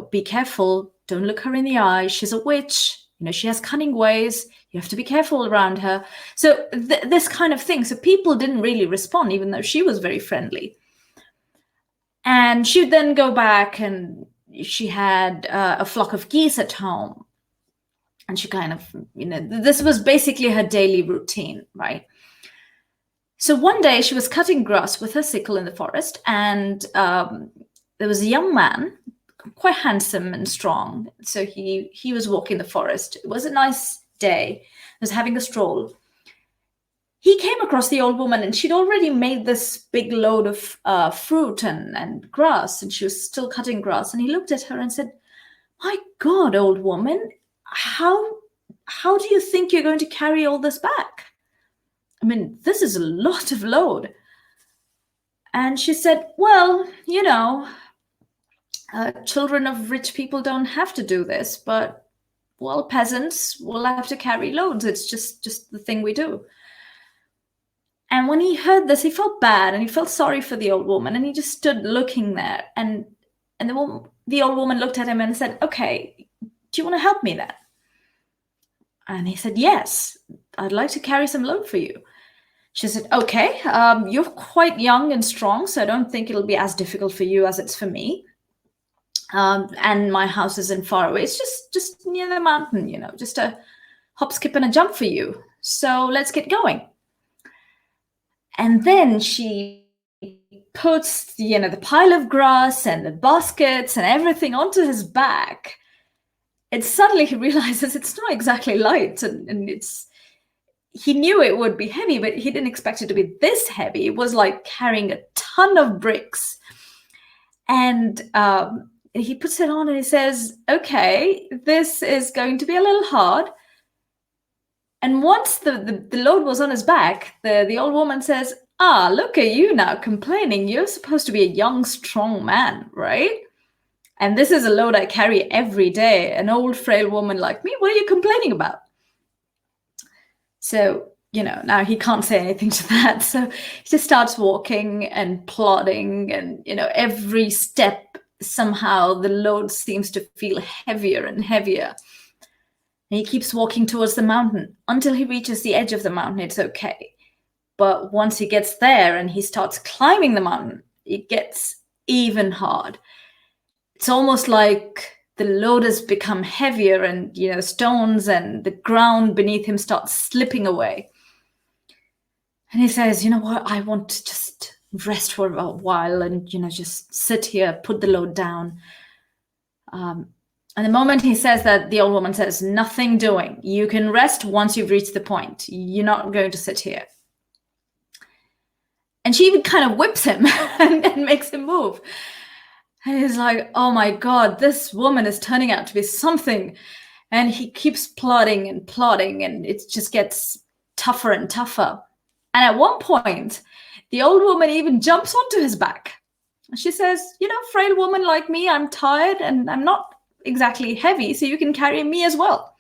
be careful, don't look her in the eye. She's a witch. She has cunning ways. You have to be careful around her. So this kind of thing. So people didn't really respond, even though she was very friendly. And she would then go back, and she had a flock of geese at home. And she kind of, this was basically her daily routine, right? So one day she was cutting grass with her sickle in the forest, and there was a young man, quite handsome and strong. So he was walking the forest. It was a nice day. He was having a stroll. He came across the old woman, and she'd already made this big load of fruit and grass, and she was still cutting grass. And he looked at her and said, "My God, old woman, how do you think you're going to carry all this back? I mean, this is a lot of load." And she said, "Well, children of rich people don't have to do this, but, well, peasants will have to carry loads. It's just the thing we do." And when he heard this, he felt bad, and he felt sorry for the old woman, and he just stood looking there. And the old woman looked at him and said, "Okay, do you want to help me then?" And he said, "Yes, I'd like to carry some load for you." She said, "Okay, you're quite young and strong, so I don't think it'll be as difficult for you as it's for me. And my house isn't far away. It's just near the mountain, just a hop, skip, and a jump for you. So let's get going." And then she puts, the pile of grass and the baskets and everything onto his back. And suddenly he realizes it's not exactly light, and he knew it would be heavy, but he didn't expect it to be this heavy. It was like carrying a ton of bricks. And he puts it on, and he says, "Okay, this is going to be a little hard." And once the load was on his back, the old woman says, "Look at you now complaining. You're supposed to be a young, strong man, right? And this is a load I carry every day. An old, frail woman like me, what are you complaining about?" So now he can't say anything to that. So he just starts walking and plodding, and, every step, somehow the load seems to feel heavier and heavier. And he keeps walking towards the mountain until he reaches the edge of the mountain. It's okay. But once he gets there and he starts climbing the mountain, it gets even hard. It's almost like the load has become heavier, and, stones and the ground beneath him starts slipping away. And he says, you know what, I want to just rest for a while and, just sit here, put the load down. And the moment he says that, the old woman says, nothing doing. You can rest once you've reached the point. You're not going to sit here. And she even kind of whips him and makes him move. And he's like, oh my God, this woman is turning out to be something. And he keeps plodding, and it just gets tougher and tougher. And at one point, the old woman even jumps onto his back. She says, frail woman like me, I'm tired and I'm not exactly heavy, so you can carry me as well.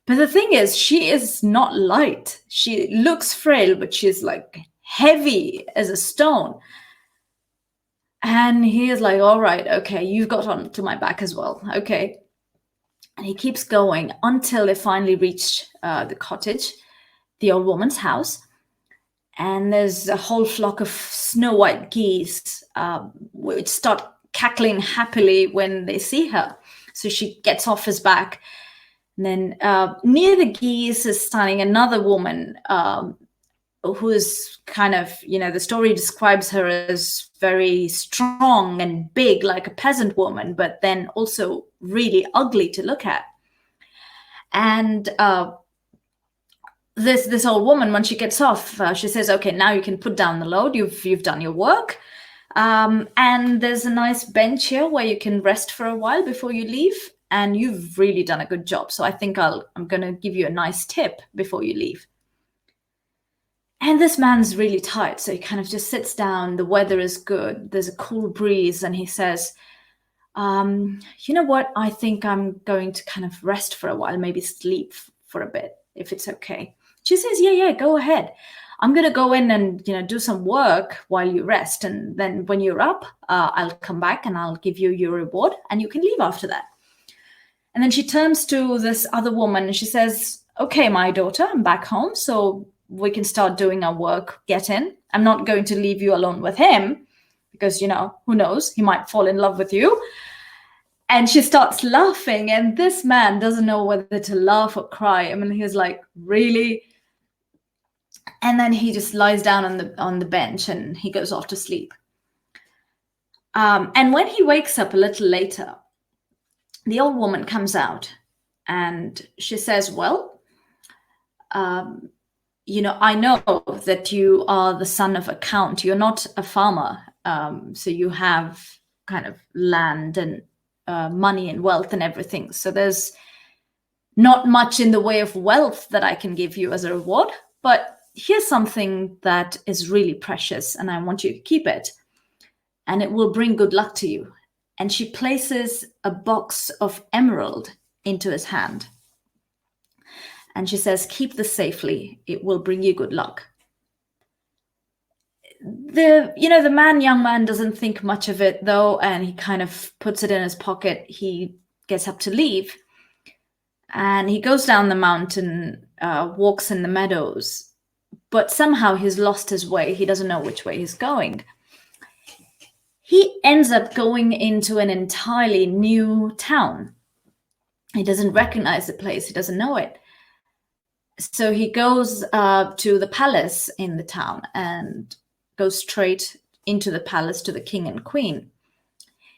But the thing is, she is not light. She looks frail, but she's like heavy as a stone. And he is like, all right, okay, you've got onto my back as well. Okay. And he keeps going until they finally reach the cottage, the old woman's house. And there's a whole flock of snow white geese, which start cackling happily when they see her. So she gets off his back. And then near the geese is standing another woman who is kind of, the story describes her as very strong and big, like a peasant woman, but then also really ugly to look at. And this old woman, when she gets off, she says, okay, now you can put down the load. You've done your work. And there's a nice bench here where you can rest for a while before you leave. And you've really done a good job. So I think I'm going to give you a nice tip before you leave. And this man's really tired. So he kind of just sits down. The weather is good. There's a cool breeze. And he says, you know what? I think I'm going to kind of rest for a while, maybe sleep for a bit, if it's okay. She says, yeah, go ahead. I'm going to go in and, do some work while you rest. And then when you're up, I'll come back and I'll give you your reward and you can leave after that. And then she turns to this other woman and she says, okay, my daughter, I'm back home. So we can start doing our work. Get in. I'm not going to leave you alone with him because, who knows? He might fall in love with you. And she starts laughing. And this man doesn't know whether to laugh or cry. I mean, he's like, really? And then he just lies down on the bench and he goes off to sleep. And when he wakes up a little later, the old woman comes out and she says, well, I know that you are the son of a count. You're not a farmer. So you have kind of land and money and wealth and everything. So there's not much in the way of wealth that I can give you as a reward. But here's something that is really precious and I want you to keep it. And it will bring good luck to you. And she places a box of emerald into his hand. And she says, keep this safely. It will bring you good luck. The young man doesn't think much of it though. And he kind of puts it in his pocket. He gets up to leave. And he goes down the mountain, walks in the meadows. But somehow he's lost his way. He doesn't know which way he's going. He ends up going into an entirely new town. He doesn't recognize the place. He doesn't know it. So he goes to the palace in the town and goes straight into the palace to the king and queen.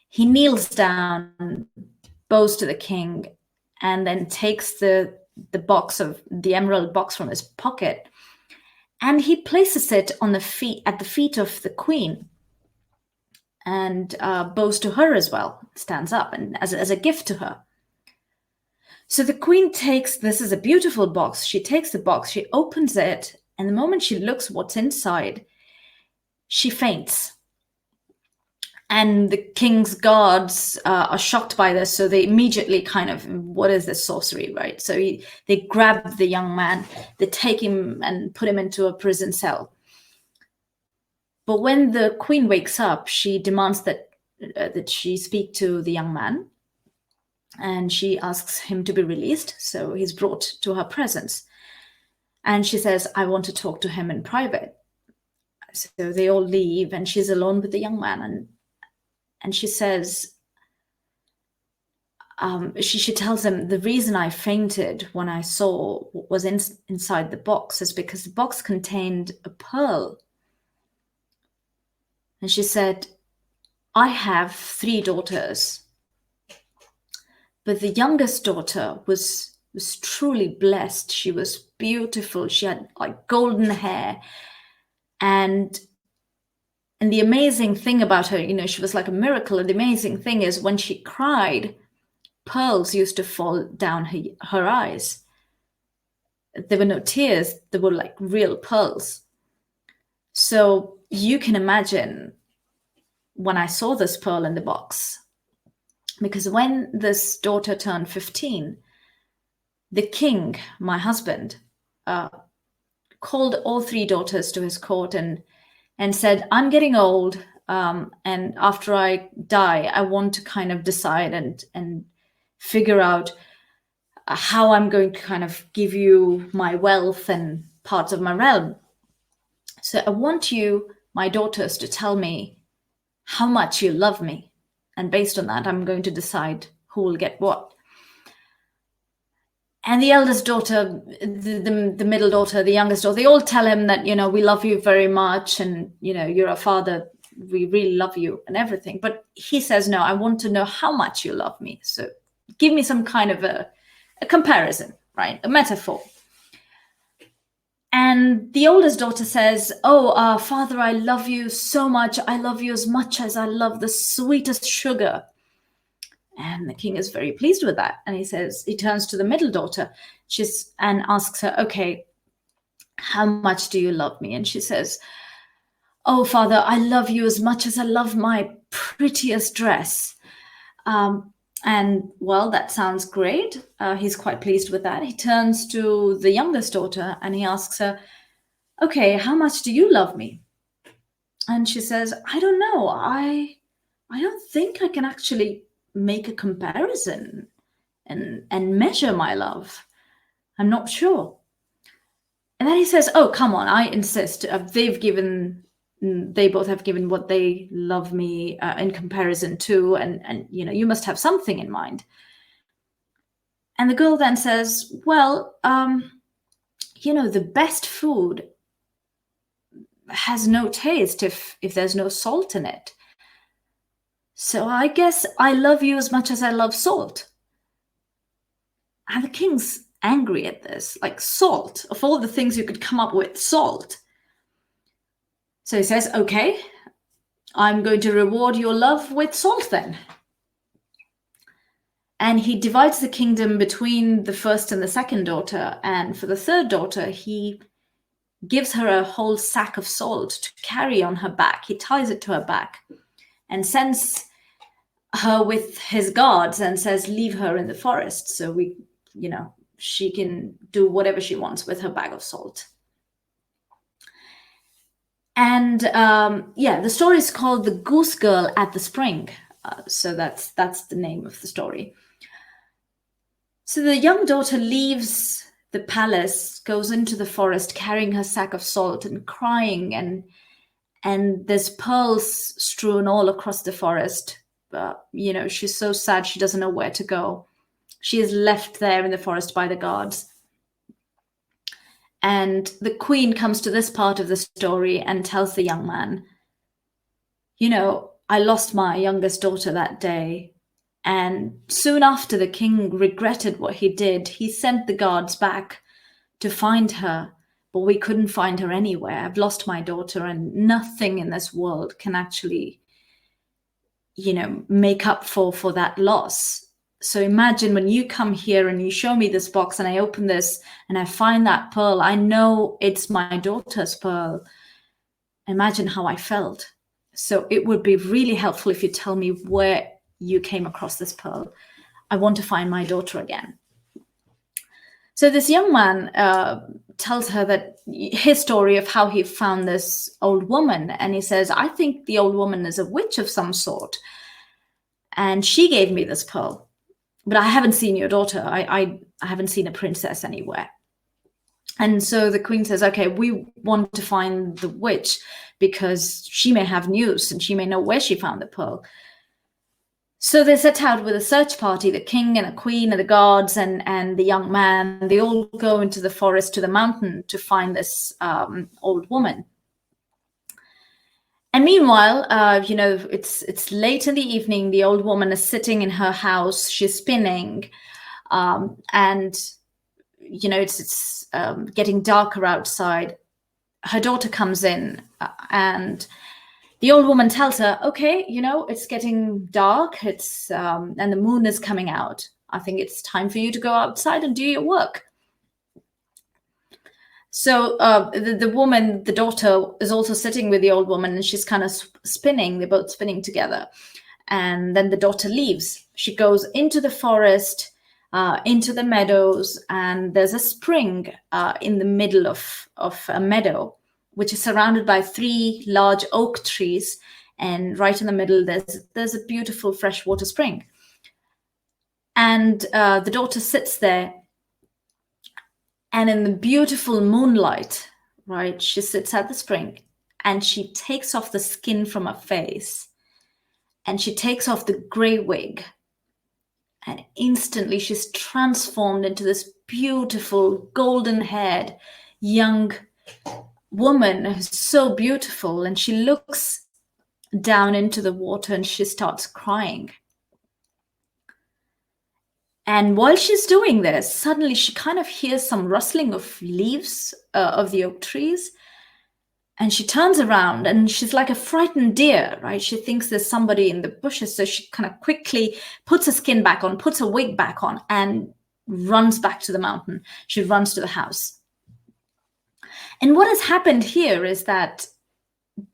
He kneels down, bows to the king, and then takes the emerald box from his pocket, and he places it at the feet of the queen. And bows to her as well, stands up and as a gift to her. So the queen this is a beautiful box. She takes the box, she opens it, and the moment she looks what's inside, she faints. And the king's guards are shocked by this, so they immediately kind of, what is this sorcery, right? So they grab the young man, they take him and put him into a prison cell. But when the queen wakes up, she demands that she speak to the young man, and she asks him to be released. So he's brought to her presence, and she says, I want to talk to him in private. So they all leave, and she's alone with the young man, and she says, she tells him, the reason I fainted when I saw what was inside the box is because the box contained a pearl. And she said, I have 3 daughters, but the youngest daughter was truly blessed. She was beautiful. She had like golden hair. And the amazing thing about her, she was like a miracle. And the amazing thing is when she cried, pearls used to fall down her eyes. There were no tears. There were like real pearls. So you can imagine when I saw this pearl in the box, because when this daughter turned 15, the king, my husband, called all 3 daughters to his court and said, I'm getting old, and after I die, I want to kind of decide and figure out how I'm going to kind of give you my wealth and parts of my realm. So I want you, my daughters, to tell me how much you love me. And based on that, I'm going to decide who will get what. And the eldest daughter, the middle daughter, the youngest daughter, they all tell him that, we love you very much. And, you're our father. We really love you and everything. But he says, no, I want to know how much you love me. So give me some kind of a comparison, right? A metaphor. And the oldest daughter says, oh, father, I love you so much. I love you as much as I love the sweetest sugar. And the king is very pleased with that. And he turns to the middle daughter and asks her, okay, how much do you love me? And she says, oh, father, I love you as much as I love my prettiest dress. And well, that sounds great. He's quite pleased with that. He turns to the youngest daughter and he asks her, okay, how much do you love me? And she says, I don't know. I don't think I can actually make a comparison and measure my love. I'm not sure. And then he says, oh, come on, I insist. They both have given what they love me in comparison to, and you must have something in mind. And the girl then says, well, the best food has no taste if there's no salt in it. So I guess I love you as much as I love salt. And the king's angry at this, like salt, of all the things you could come up with, salt. So he says, okay, I'm going to reward your love with salt then. And he divides the kingdom between the first and the second daughter. And for the third daughter, he gives her a whole sack of salt to carry on her back. He ties it to her back and sends her with his guards and says, leave her in the forest. So she can do whatever she wants with her bag of salt. And the story is called The Goose Girl at the Spring. So that's the name of the story. So the young daughter leaves the palace, goes into the forest carrying her sack of salt and crying, and there's pearls strewn all across the forest. She's so sad she doesn't know where to go. She is left there in the forest by the guards. And the queen comes to this part of the story and tells the young man, I lost my youngest daughter that day. And soon after the king regretted what he did, he sent the guards back to find her, but we couldn't find her anywhere. I've lost my daughter, and nothing in this world can actually, make up for that loss. So imagine when you come here and you show me this box and I open this and I find that pearl, I know it's my daughter's pearl. Imagine how I felt. So it would be really helpful if you tell me where you came across this pearl. I want to find my daughter again. So this young man tells her that his story of how he found this old woman. And he says, I think the old woman is a witch of some sort. And she gave me this pearl. But I haven't seen your daughter. I haven't seen a princess anywhere. And so the queen says, okay, we want to find the witch because she may have news and she may know where she found the pearl. So they set out with a search party, the king and the queen and the guards and the young man. They all go into the forest, to the mountain, to find this old woman. And meanwhile, it's late in the evening. The old woman is sitting in her house. She's spinning, and it's getting darker outside. Her daughter comes in, and the old woman tells her, okay, it's getting dark. It's and the moon is coming out. I think it's time for you to go outside and do your work. So the woman, the daughter, is also sitting with the old woman, and she's kind of spinning. They're both spinning together. And then the daughter leaves. She goes into the forest, into the meadows, and there's a spring in the middle of a meadow, which is surrounded by 3 large oak trees. And right in the middle, there's a beautiful freshwater spring. And the daughter sits there. And in the beautiful moonlight, right, she sits at the spring and she takes off the skin from her face and she takes off the gray wig. And instantly she's transformed into this beautiful golden-haired young woman who's so beautiful. And she looks down into the water and she starts crying. And while she's doing this, suddenly she kind of hears some rustling of leaves of the oak trees. And she turns around and she's like a frightened deer, right? She thinks there's somebody in the bushes. So she kind of quickly puts her skin back on, puts her wig back on, and runs back to the mountain. She runs to the house. And what has happened here is that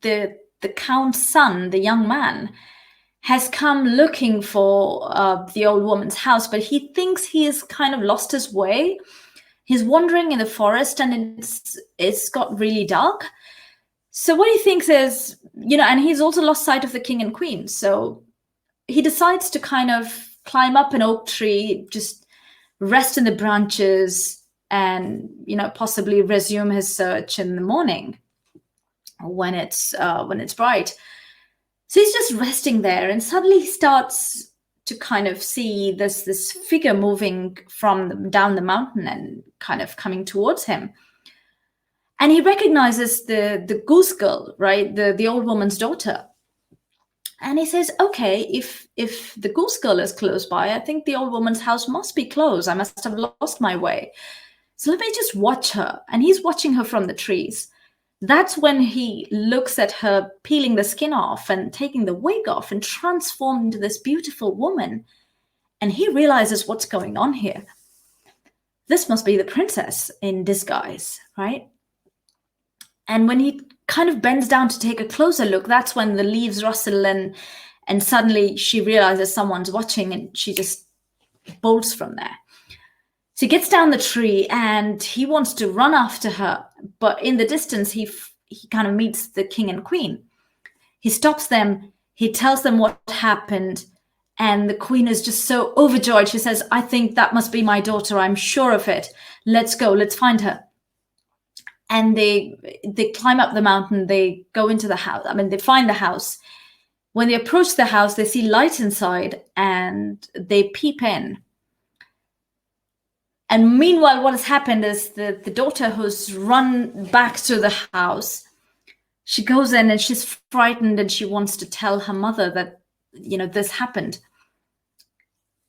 the count's son, the young man, has come looking for the old woman's house, but he thinks he has kind of lost his way. He's wandering in the forest and it's got really dark. So what he thinks is, and he's also lost sight of the king and queen. So he decides to kind of climb up an oak tree, just rest in the branches and, possibly resume his search in the morning when it's bright. So he's just resting there, and suddenly he starts to kind of see this figure moving from down the mountain and kind of coming towards him. And he recognizes the Goose girl, right, the old woman's daughter. And he says, okay, if the Goose girl is close by, I think the old woman's house must be close. I must have lost my way. So let me just watch her. And he's watching her from the trees. That's when he looks at her peeling the skin off and taking the wig off and transformed into this beautiful woman. And he realizes what's going on here. This must be the princess in disguise, right? And when he kind of bends down to take a closer look, that's when the leaves rustle and suddenly she realizes someone's watching and she just bolts from there. So he gets down the tree and he wants to run after her. But in the distance, he kind of meets the king and queen. He stops them. He tells them what happened. And the queen is just so overjoyed. She says, I think that must be my daughter. I'm sure of it. Let's go. Let's find her. And they climb up the mountain. They go into the house. They find the house. When they approach the house, they see light inside and they peep in. And meanwhile, what has happened is the daughter who's run back to the house, she goes in and she's frightened and she wants to tell her mother that, this happened.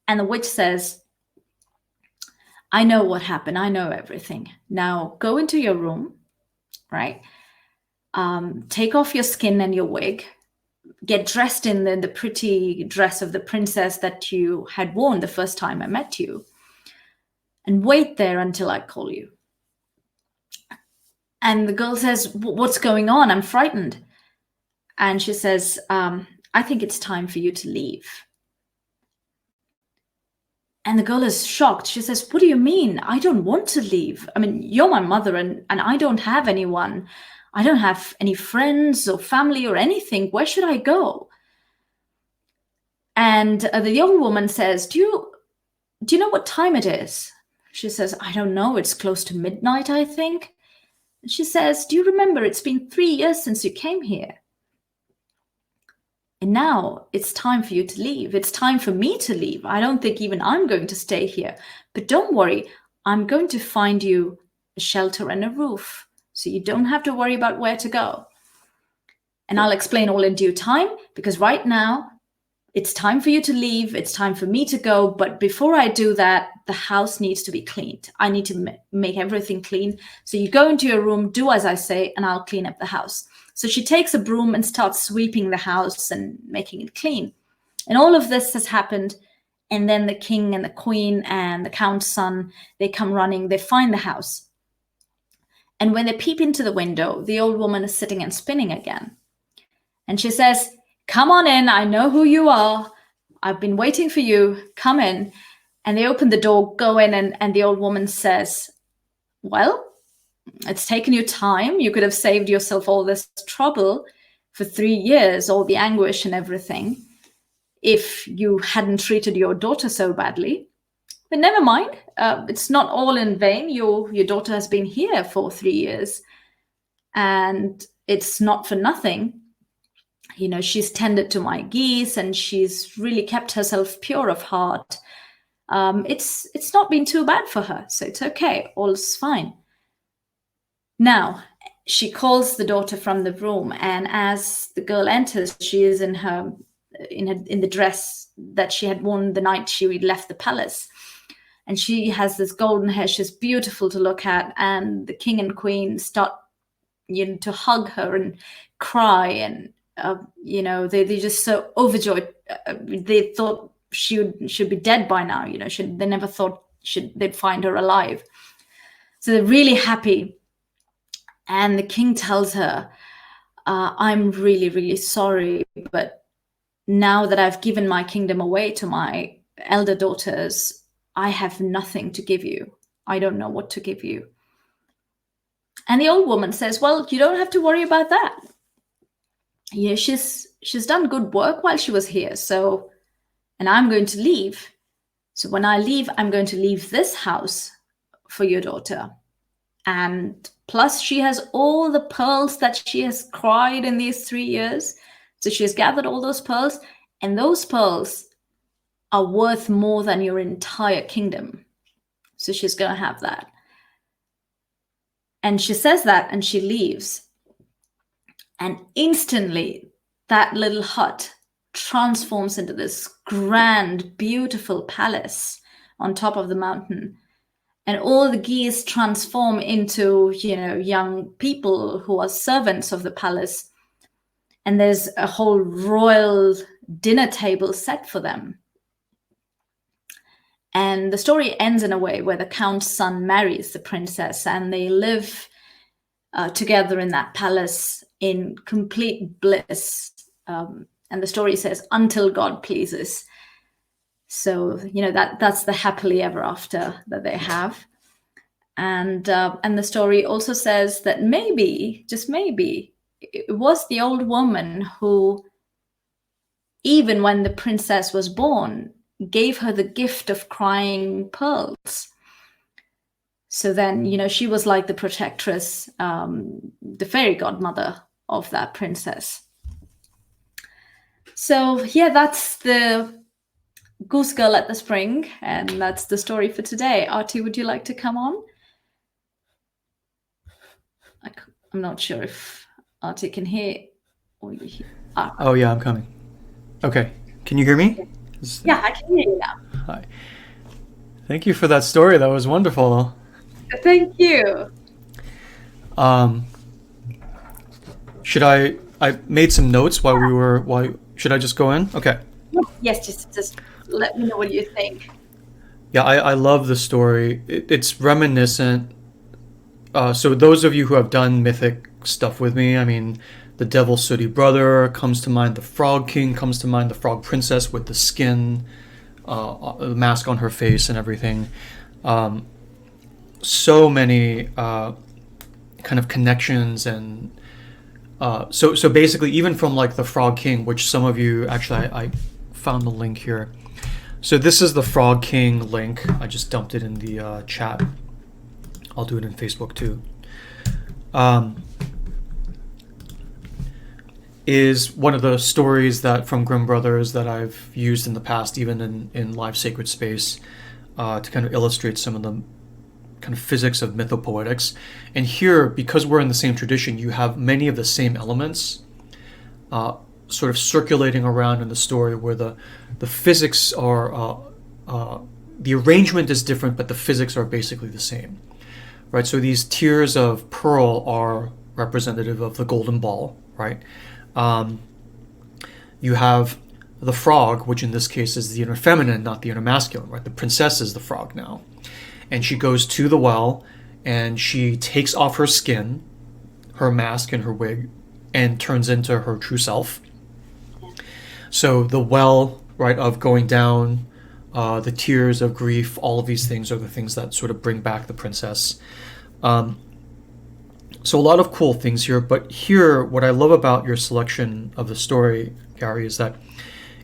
And the witch says, I know what happened. I know everything. Now go into your room, right? Take off your skin and your wig. Get dressed in the pretty dress of the princess that you had worn the first time I met you. And wait there until I call you. And the girl says, what's going on? I'm frightened. And she says, I think it's time for you to leave. And the girl is shocked. She says, what do you mean? I don't want to leave. I mean, you're my mother, and I don't have anyone. I don't have any friends or family or anything. Where should I go? And the young woman says, do you know what time it is? She says, I don't know. It's close to midnight, I think. And she says, do you remember? It's been 3 years since you came here. And now it's time for you to leave. It's time for me to leave. I don't think even I'm going to stay here. But don't worry, I'm going to find you a shelter and a roof, so you don't have to worry about where to go. And I'll explain all in due time, because right now it's time for you to leave. It's time for me to go. But before I do that, the house needs to be cleaned. I need to make everything clean. So you go into your room, do as I say, and I'll clean up the house. So she takes a broom and starts sweeping the house and making it clean. And all of this has happened. And then the king and the queen and the count's son, they come running, they find the house. And when they peep into the window, the old woman is sitting and spinning again. And she says, come on in, I know who you are. I've been waiting for you, come in. And they open the door, go in, and the old woman says, well, it's taken you time. You could have saved yourself all this trouble for 3 years, all the anguish and everything, if you hadn't treated your daughter so badly. But never mind. It's not all in vain. Your daughter has been here for 3 years, and it's not for nothing. You know, she's tended to my geese, and she's really kept herself pure of heart. It's not been too bad for her, so it's okay. All's fine. Now, she calls the daughter from the room, and as the girl enters, she is in the dress that she had worn the night she left the palace. And she has this golden hair. She's beautiful to look at. And the king and queen start, to hug her and cry. And, they're just so overjoyed. They thought she should be dead by now. They never thought they'd find her alive. So they're really happy. And the king tells her, I'm really, really sorry, but now that I've given my kingdom away to my elder daughters, I have nothing to give you. I don't know what to give you. And the old woman says, well, you don't have to worry about that. She's done good work while she was here. And I'm going to leave. So when I leave, I'm going to leave this house for your daughter. And plus she has all the pearls that she has cried in these 3 years. So she has gathered all those pearls, and those pearls are worth more than your entire kingdom. So she's going to have that. And she says that, and she leaves. And instantly that little hut transforms into this grand, beautiful palace on top of the mountain. And all the geese transform into, young people who are servants of the palace. And there's a whole royal dinner table set for them. And the story ends in a way where the count's son marries the princess, and they live together in that palace in complete bliss. And the story says, until God pleases. So, that's the happily ever after that they have. And the story also says that maybe, just maybe, it was the old woman who, even when the princess was born, gave her the gift of crying pearls. So then, she was like the protectress, the fairy godmother of that princess. So, yeah, that's the Goose Girl at the Spring, and that's the story for today. Artie, would you like to come on? I'm not sure if Artie can hear. Or you hear. Oh, yeah, I'm coming. Okay. Can you hear me? Yeah, I can hear you now. Hi. Thank you for that story. That was wonderful. Thank you. Should I made some notes while should I just go in? Okay. Yes, just let me know what you think. Yeah, I love the story. It's reminiscent. So those of you who have done mythic stuff with me, I mean, The devil's sooty brother comes to mind. The frog king comes to mind. The frog princess with the skin, the mask on her face and everything. So many kind of connections and so basically, even from like the Frog King, which some of you actually I found the link here. So this is the Frog King link. I just dumped it in the chat. I'll do it in Facebook too. Is one of the stories that from Grimm Brothers that I've used in the past, even in live sacred space, to kind of illustrate some of the kind of physics of mythopoetics. And here, because we're in the same tradition, you have many of the same elements sort of circulating around in the story, where the physics are the arrangement is different, but the physics are basically the same, right? So these tiers of pearl are representative of the golden ball, right? You have the frog, which in this case is the inner feminine, not the inner masculine, right? The princess is the frog now. And she goes to the well and she takes off her skin, her mask and her wig, and turns into her true self. So the well, right, of going down, the tears of grief, all of these things are the things that sort of bring back the princess. So a lot of cool things here, but here, what I love about your selection of the story, Gary, is that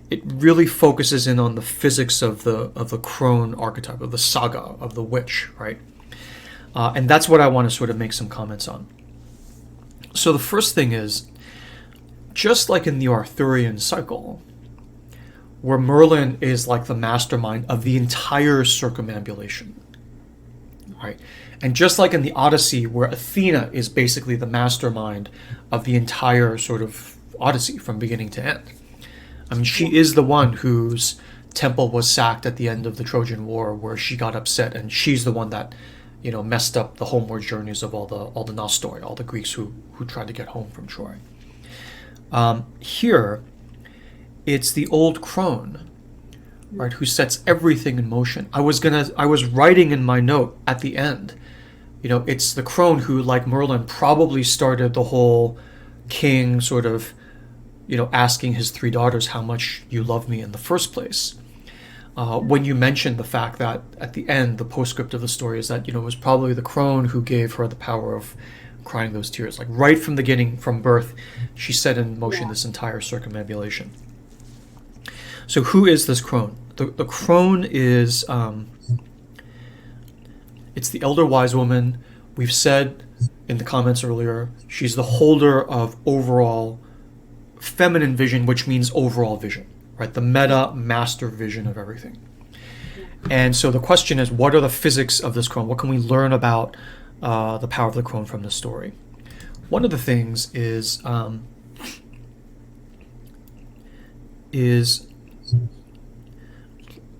it really focuses in on the physics of the Crone archetype, of the saga, of the witch, right? And that's what I want to sort of make some comments on. So the first thing is, just like in the Arthurian cycle, where Merlin is like the mastermind of the entire circumambulation, right? And just like in the Odyssey, where Athena is basically the mastermind of the entire sort of Odyssey from beginning to end. I mean, she is the one whose temple was sacked at the end of the Trojan War, where she got upset, and she's the one that, you know, messed up the homeward journeys of all the Nostoi, all the Greeks who tried to get home from Troy. Here, it's the old Crone, right, who sets everything in motion. I was writing in my note at the end, you know, it's the Crone who, like Merlin, probably started the whole king sort of, you know, asking his three daughters how much you love me in the first place. When you mentioned the fact that at the end, the postscript of the story is that, you know, it was probably the Crone who gave her the power of crying those tears. Like right from the beginning, from birth, she set in motion this entire circumambulation. So who is this Crone? The Crone is, it's the elder wise woman. We've said in the comments earlier, she's the holder of overall feminine vision, which means overall vision, right? The meta master vision of everything. And so the question is, what are the physics of this Crone? What can we learn about the power of the Crone from this story? One of the things is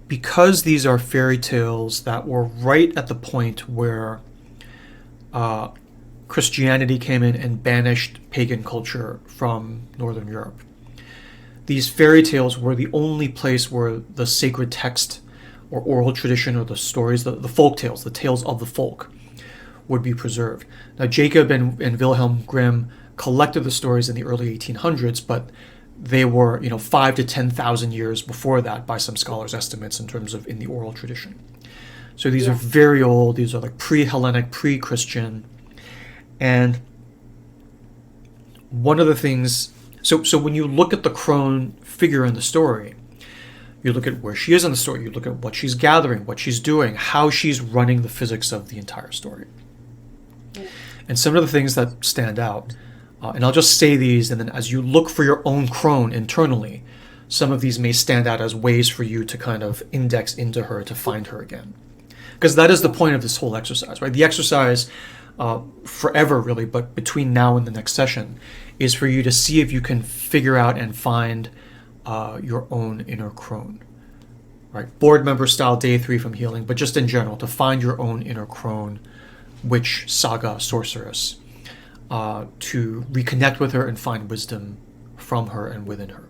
because these are fairy tales that were right at the point where Christianity came in and banished pagan culture from Northern Europe. These fairy tales were the only place where the sacred text or oral tradition or the stories, the folk tales, the tales of the folk, would be preserved. Now, Jacob and Wilhelm Grimm collected the stories in the early 1800s, but they were, you know, 5,000 to 10,000 years before that by some scholars' estimates in terms of in the oral tradition. So these are very old. These are like pre-Hellenic, pre-Christian. And one of the things, so when you look at the Crone figure in the story, you look at where she is in the story, you look at what she's gathering, what she's doing, how she's running the physics of the entire story. And some of the things that stand out, and I'll just say these, and then as you look for your own Crone internally, some of these may stand out as ways for you to kind of index into her to find her again. Because that is the point of this whole exercise, right? The exercise forever, really, but between now and the next session, is for you to see if you can figure out and find your own inner Crone, right? Board member style, day 3 from healing, but just in general, to find your own inner Crone, witch, saga, sorceress, to reconnect with her and find wisdom from her and within her.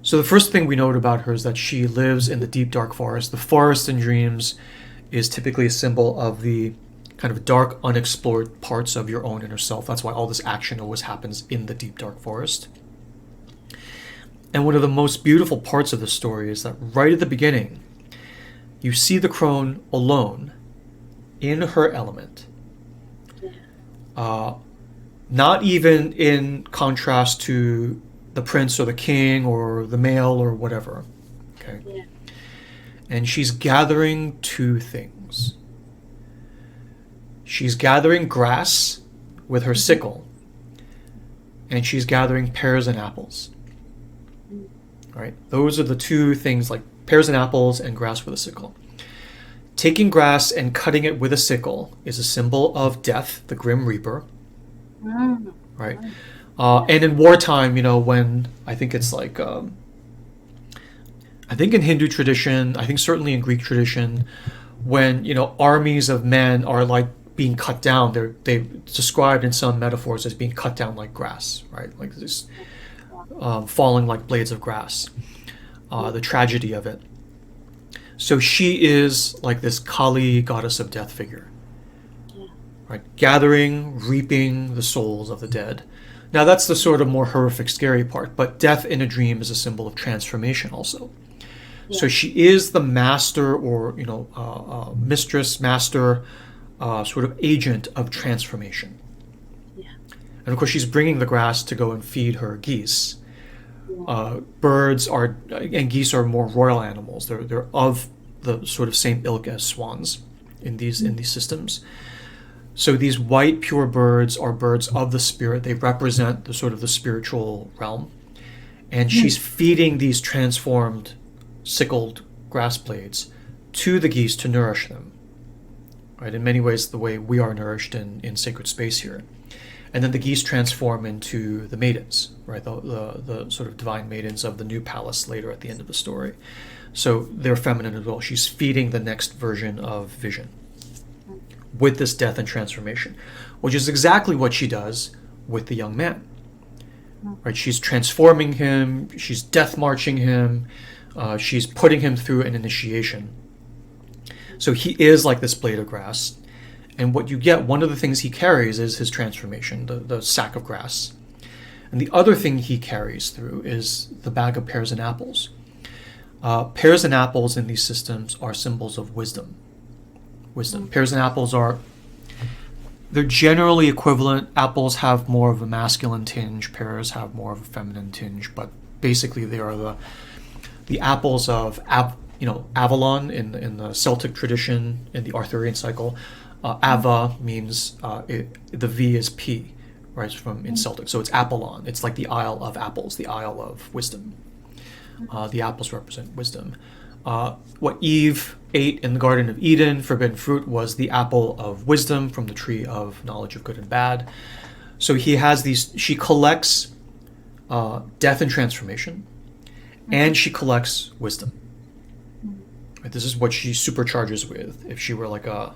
So the first thing we note about her is that she lives in the deep, dark forest. The forest in dreams is typically a symbol of the kind of dark, unexplored parts of your own inner self. That's why all this action always happens in the deep, dark forest. And one of the most beautiful parts of the story is that right at the beginning, you see the crone alone in her element. Not even in contrast to the prince or the king or the male or whatever. Okay. Yeah. And she's gathering two things. She's gathering grass with her sickle, and she's gathering pears and apples. Right? Those are the two things, like pears and apples and grass with a sickle. Taking grass and cutting it with a sickle is a symbol of death, the Grim Reaper. Right? And in wartime, when I think it's like, I think in Hindu tradition, I think certainly in Greek tradition, when, armies of men are like being cut down, they're described in some metaphors as being cut down like grass, right? Like this, falling like blades of grass. The tragedy of it. So she is like this Kali, goddess of death figure. Right? Gathering, reaping the souls of the dead. Now that's the sort of more horrific, scary part, but death in a dream is a symbol of transformation also. So she is the master or, mistress, master, sort of agent of transformation. And of course she's bringing the grass to go and feed her geese. Birds are, and geese are more royal animals. They're of the sort of same ilk as swans in these systems. So these white pure birds are birds of the spirit. They represent the sort of the spiritual realm. And she's feeding these transformed, sickled grass blades to the geese to nourish them. Right? In many ways, the way we are nourished in sacred space here. And then the geese transform into the maidens, right? The sort of divine maidens of the new palace later at the end of the story. So they're feminine as well. She's feeding the next version of Vision with this death and transformation, which is exactly what she does with the young man. Right? She's transforming him. She's death marching him. She's putting him through an initiation. So he is like this blade of grass. And what you get, one of the things he carries is his transformation, the sack of grass. And the other thing he carries through is the bag of pears and apples. Pears and apples in these systems are symbols of wisdom. Pears and apples they're generally equivalent. Apples have more of a masculine tinge. Pears have more of a feminine tinge. But basically they are the apples of Avalon in the Celtic tradition, in the Arthurian cycle. Ava means the V is P, right? It's from in Celtic, so it's Apollon. It's like the Isle of Apples, the Isle of Wisdom. The apples represent wisdom. What Eve ate in the Garden of Eden, forbidden fruit, was the apple of wisdom from the tree of knowledge of good and bad. So he has these. She collects death and transformation, and she collects wisdom. Right? This is what she supercharges with. If she were like a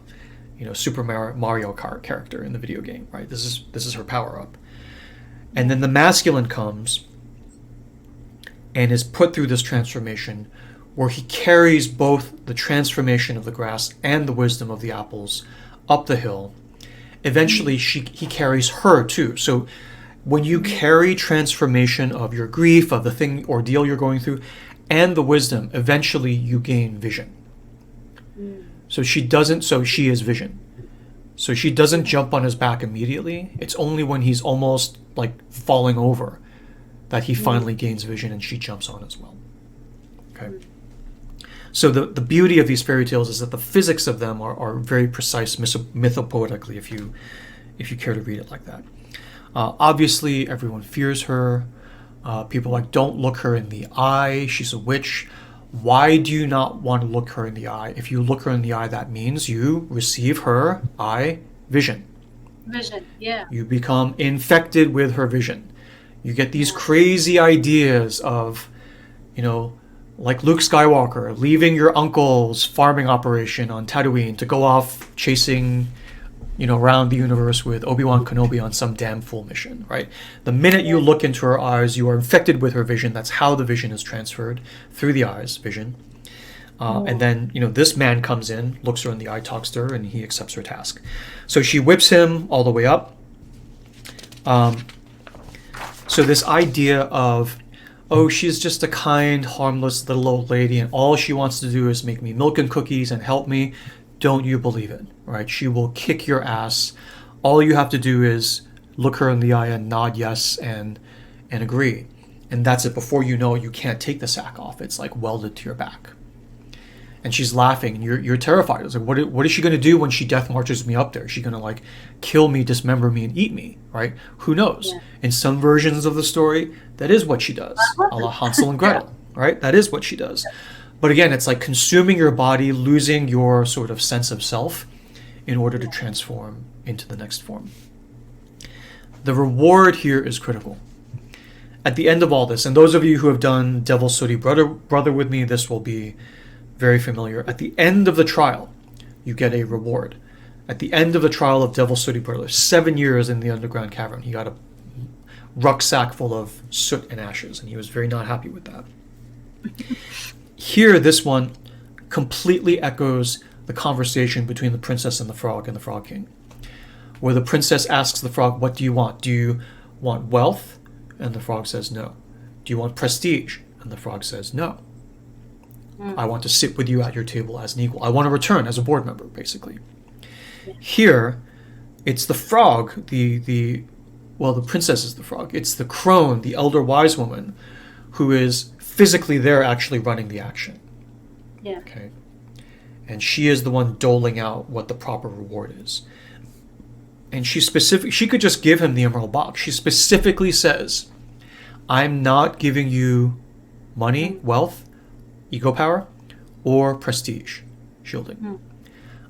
Super Mario Kart character in the video game, right? This is her power up. And then the masculine comes and is put through this transformation where he carries both the transformation of the grass and the wisdom of the apples up the hill. Eventually he carries her too. So when you carry transformation of your grief, of the thing, ordeal you're going through, and the wisdom, eventually you gain vision. So she is Vision. So she doesn't jump on his back immediately. It's only when he's almost like falling over that he finally gains vision and she jumps on as well. Okay. So the beauty of these fairy tales is that the physics of them are very precise mythopoetically, if you care to read it like that. Obviously, everyone fears her. People don't look her in the eye. She's a witch. Why do you not want to look her in the eye? If you look her in the eye, that means you receive her eye vision. Vision, yeah. You become infected with her vision. You get these crazy ideas of, like Luke Skywalker leaving your uncle's farming operation on Tatooine to go off chasing, around the universe with Obi-Wan Kenobi on some damn fool mission, right? The minute you look into her eyes, you are infected with her vision. That's how the vision is transferred, through the eyes, vision. And then, this man comes in, looks her in the eye, talks to her, and he accepts her task. So she whips him all the way up. So this idea of, oh, she's just a kind, harmless little old lady, and all she wants to do is make me milk and cookies and help me, don't you believe it, right? She will kick your ass. All you have to do is look her in the eye and nod yes and agree. And that's it. Before you know it, you can't take the sack off. It's like welded to your back. And she's laughing, and you're terrified. It's like, what is she going to do when she death marches me up there? Is she going to like kill me, dismember me, and eat me, right? Who knows? Yeah. In some versions of the story, that is what she does, a la Hansel and Gretel, right? That is what she does. But again, it's like consuming your body, losing your sort of sense of self in order to transform into the next form. The reward here is critical. At the end of all this, and those of you who have done Devil Sooty Brother with me, this will be very familiar. At the end of the trial, you get a reward. At the end of the trial of Devil Sooty Brother, 7 years in the underground cavern, he got a rucksack full of soot and ashes, and he was very not happy with that. Here, this one completely echoes the conversation between the princess and the Frog King, where the princess asks the frog, what do you want? Do you want wealth? And the frog says no. Do you want prestige? And the frog says no. I want to sit with you at your table as an equal. I want to return as a board member, basically. Yeah. Here, it's the frog, the princess is the frog. It's the crone, the elder wise woman, who is physically there actually running the action. Yeah. Okay. And she is the one doling out what the proper reward is. And she could just give him the emerald box. She specifically says, I'm not giving you money, wealth, ego power, or prestige, shielding.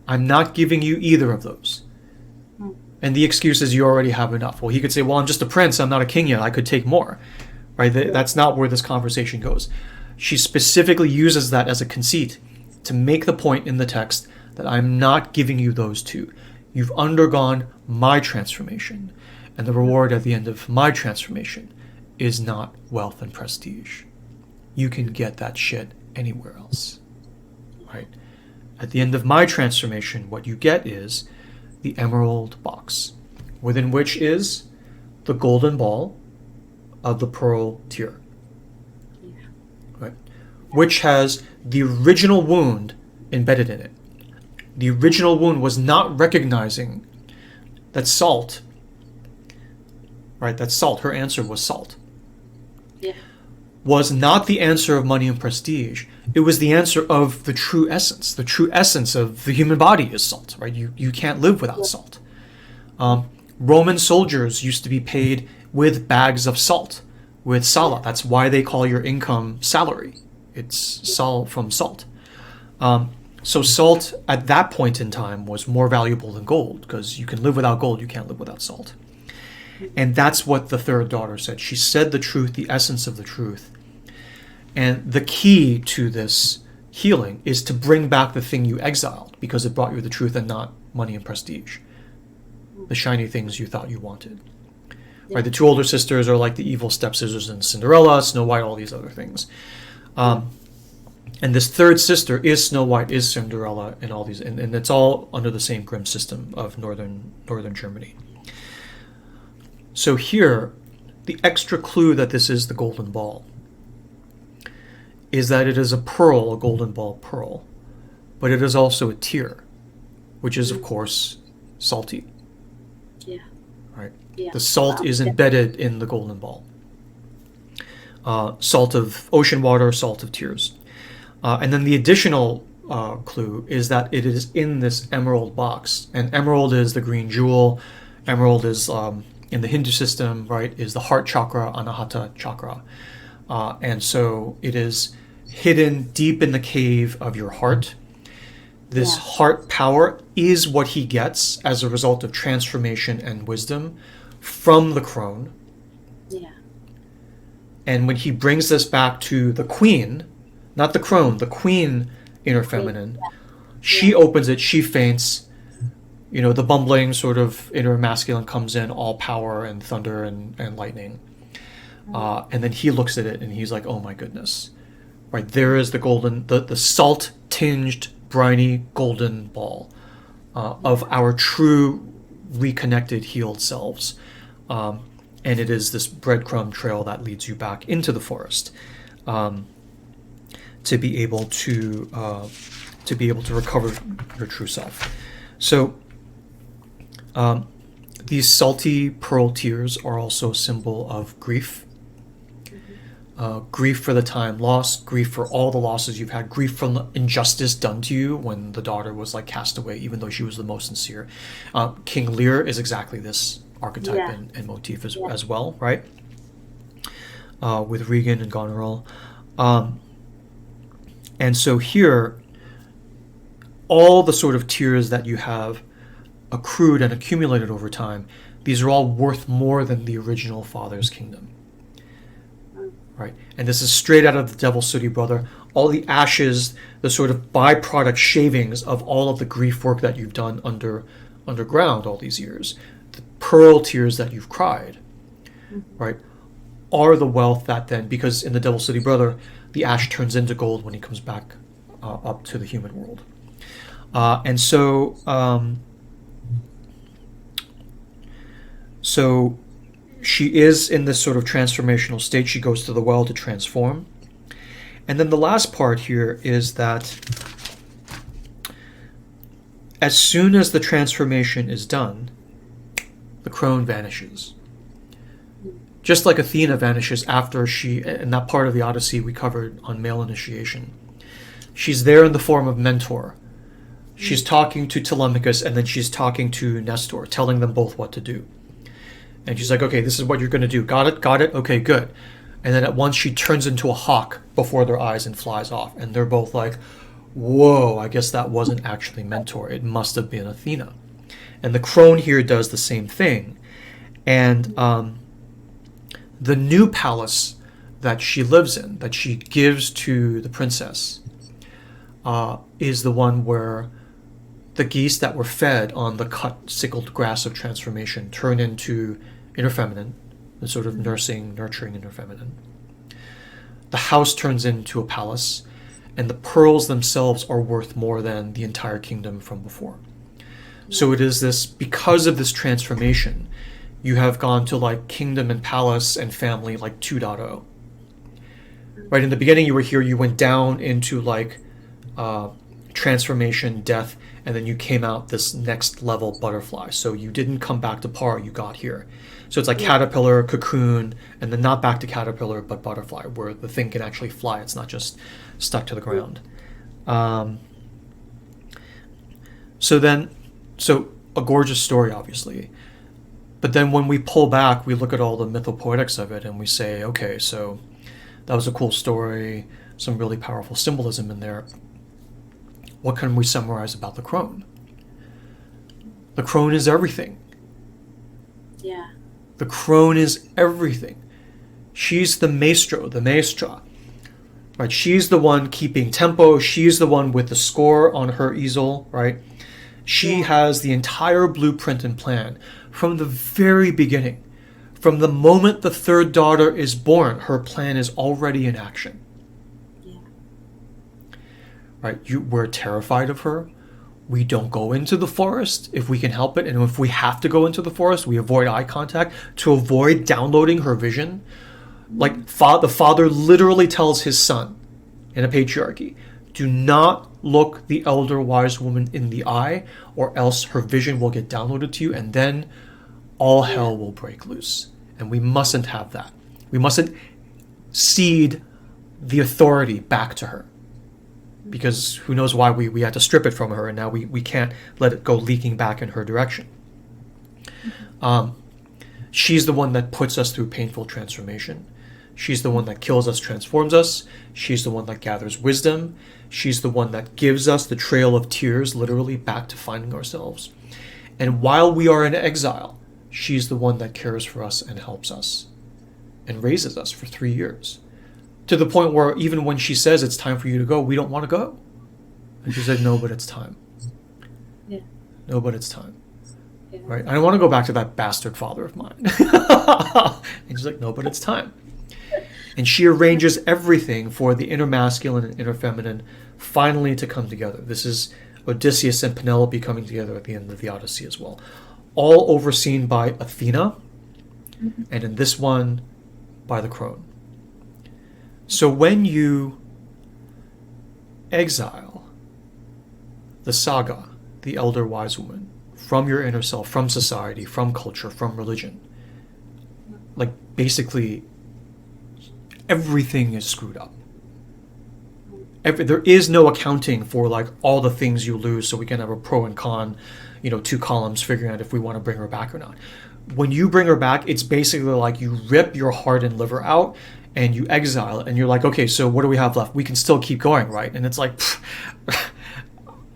I'm not giving you either of those. And the excuse is you already have enough. Well, he could say, well, I'm just a prince, I'm not a king yet, I could take more. Right? That's not where this conversation goes. She specifically uses that as a conceit to make the point in the text that I'm not giving you those two. You've undergone my transformation, and the reward at the end of my transformation is not wealth and prestige. You can get that shit anywhere else, right? At the end of my transformation, what you get is the emerald box, within which is the golden ball of the pearl tear, right? Which has the original wound embedded in it. The original wound was not recognizing that salt, right? That salt, her answer was salt. Yeah. Was not the answer of money and prestige. It was the answer of the true essence. The true essence of the human body is salt, right? You can't live without salt. Roman soldiers used to be paid with bags of salt, with sala. That's why they call your income salary. It's sal from salt. So salt at that point in time was more valuable than gold, because you can live without gold, you can't live without salt. And that's what the third daughter said. She said the truth, the essence of the truth. And the key to this healing is to bring back the thing you exiled, because it brought you the truth and not money and prestige, the shiny things you thought you wanted. Yeah. Right? The two older sisters are like the evil stepsisters in Cinderella, Snow White, all these other things. And this third sister is Snow White, is Cinderella, and all these, and it's all under the same grim system of northern Germany. So here, the extra clue that this is the golden ball is that it is a pearl, a golden ball pearl, but it is also a tear, which is, of course, salty. Yeah. Right? Yeah. The salt is embedded in the golden ball. Salt of ocean water, salt of tears. And then the additional clue is that it is in this emerald box. And emerald is the green jewel. Emerald is, in the Hindu system, right, is the heart chakra, Anahata chakra. And so it is hidden deep in the cave of your heart. This heart power is what he gets as a result of transformation and wisdom from the crone. Yeah. And when he brings this back to the queen, not the crone, the queen inner feminine, she opens it, she faints. You know, the bumbling sort of inner masculine comes in, all power and thunder and lightning. And then he looks at it and he's like, oh my goodness. right? There is the golden, the salt-tinged, briny golden ball of our true, reconnected, healed selves. And it is this breadcrumb trail that leads you back into the forest, to be able to recover your true self. So these salty pearl tears are also a symbol of grief. Grief for the time lost, grief for all the losses you've had, grief from the injustice done to you when the daughter was like cast away, even though she was the most sincere. King Lear is exactly this archetype and motif as well, right? With Regan and Goneril. And so here, all the sort of tears that you have accrued and accumulated over time, these are all worth more than the original father's kingdom. Right? And this is straight out of the Devil's Sooty Brother. All the ashes, the sort of byproduct shavings of all of the grief work that you've done underground all these years, the pearl tears that you've cried, right, are the wealth that then, because in the Devil's Sooty Brother, the ash turns into gold when he comes back up to the human world. And so she is in this sort of transformational state. She goes to the well to transform. And then the last part here is that as soon as the transformation is done, the crone vanishes. Just like Athena vanishes after in that part of the Odyssey we covered on male initiation. She's there in the form of mentor. She's talking to Telemachus, and then she's talking to Nestor, telling them both what to do. And she's like, okay, this is what you're going to do. Got it? Okay, good. And then at once she turns into a hawk before their eyes and flies off. And they're both like, whoa, I guess that wasn't actually Mentor. It must have been Athena. And the crone here does the same thing. And the new palace that she lives in, that she gives to the princess, is the one where the geese that were fed on the cut, sickled grass of transformation turn into inner feminine, the sort of nurturing inner feminine. The house turns into a palace, and the pearls themselves are worth more than the entire kingdom from before. So it is this, because of this transformation, you have gone to like kingdom and palace and family like 2.0. Right, in the beginning you were here, you went down into like transformation, death, and then you came out this next level butterfly. So you didn't come back to par, you got here. So it's like caterpillar, cocoon, and then not back to caterpillar, but butterfly, where the thing can actually fly. It's not just stuck to the ground. So a gorgeous story, obviously. But then when we pull back, we look at all the mythopoetics of it, and we say, okay, so that was a cool story, some really powerful symbolism in there. What can we summarize about the crone? The crone is everything. Yeah. The crone is everything. She's the maestro, the maestra. Right? She's the one keeping tempo. She's the one with the score on her easel, right? She has the entire blueprint and plan from the very beginning. From the moment the third daughter is born, her plan is already in action. Right? We're terrified of her. We don't go into the forest if we can help it. And if we have to go into the forest, we avoid eye contact to avoid downloading her vision. Like the father literally tells his son in a patriarchy, do not look the elder wise woman in the eye, or else her vision will get downloaded to you, and then all hell will break loose. And we mustn't have that. We mustn't cede the authority back to her. Because who knows why we had to strip it from her, and now we can't let it go leaking back in her direction. She's the one that puts us through painful transformation. She's the one that kills us, transforms us. She's the one that gathers wisdom. She's the one that gives us the trail of tears, literally back to finding ourselves. And while we are in exile, she's the one that cares for us and helps us and raises us for 3 years. To the point where even when she says it's time for you to go, we don't want to go. And she said, no, but it's time. Yeah. No, but it's time. Yeah. Right? I don't want to go back to that bastard father of mine. And she's like, no, but it's time. And she arranges everything for the inner masculine and inner feminine finally to come together. This is Odysseus and Penelope coming together at the end of the Odyssey as well. All overseen by Athena, and in this one, by the Crone. So when you exile the saga, the elder wise woman, from your inner self, from society, from culture, from religion, like basically everything is screwed up. There is no accounting for like all the things you lose, so we can have a pro and con, 2 columns figuring out if we want to bring her back or not. When you bring her back, it's basically like you rip your heart and liver out and you exile it, and you're like, okay, so what do we have left? We can still keep going, right? And it's like,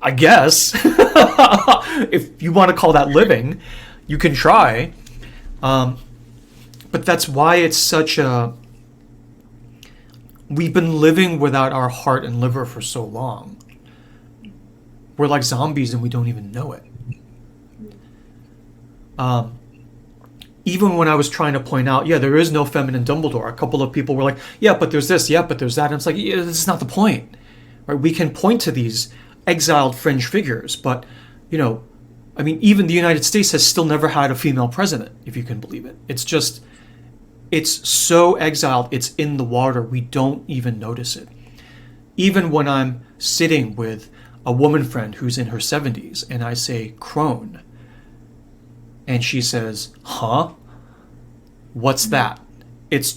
I guess if you want to call that living, you can try. But that's why it's such a... We've been living without our heart and liver for so long. We're like zombies and we don't even know it. Even when I was trying to point out, there is no feminine Dumbledore, a couple of people were like, but there's this, but there's that. And it's like, this is not the point. Right? We can point to these exiled fringe figures, but, even the United States has still never had a female president, if you can believe it. It's so exiled, it's in the water, we don't even notice it. Even when I'm sitting with a woman friend who's in her 70s and I say Crone, and she says, huh? What's that? It's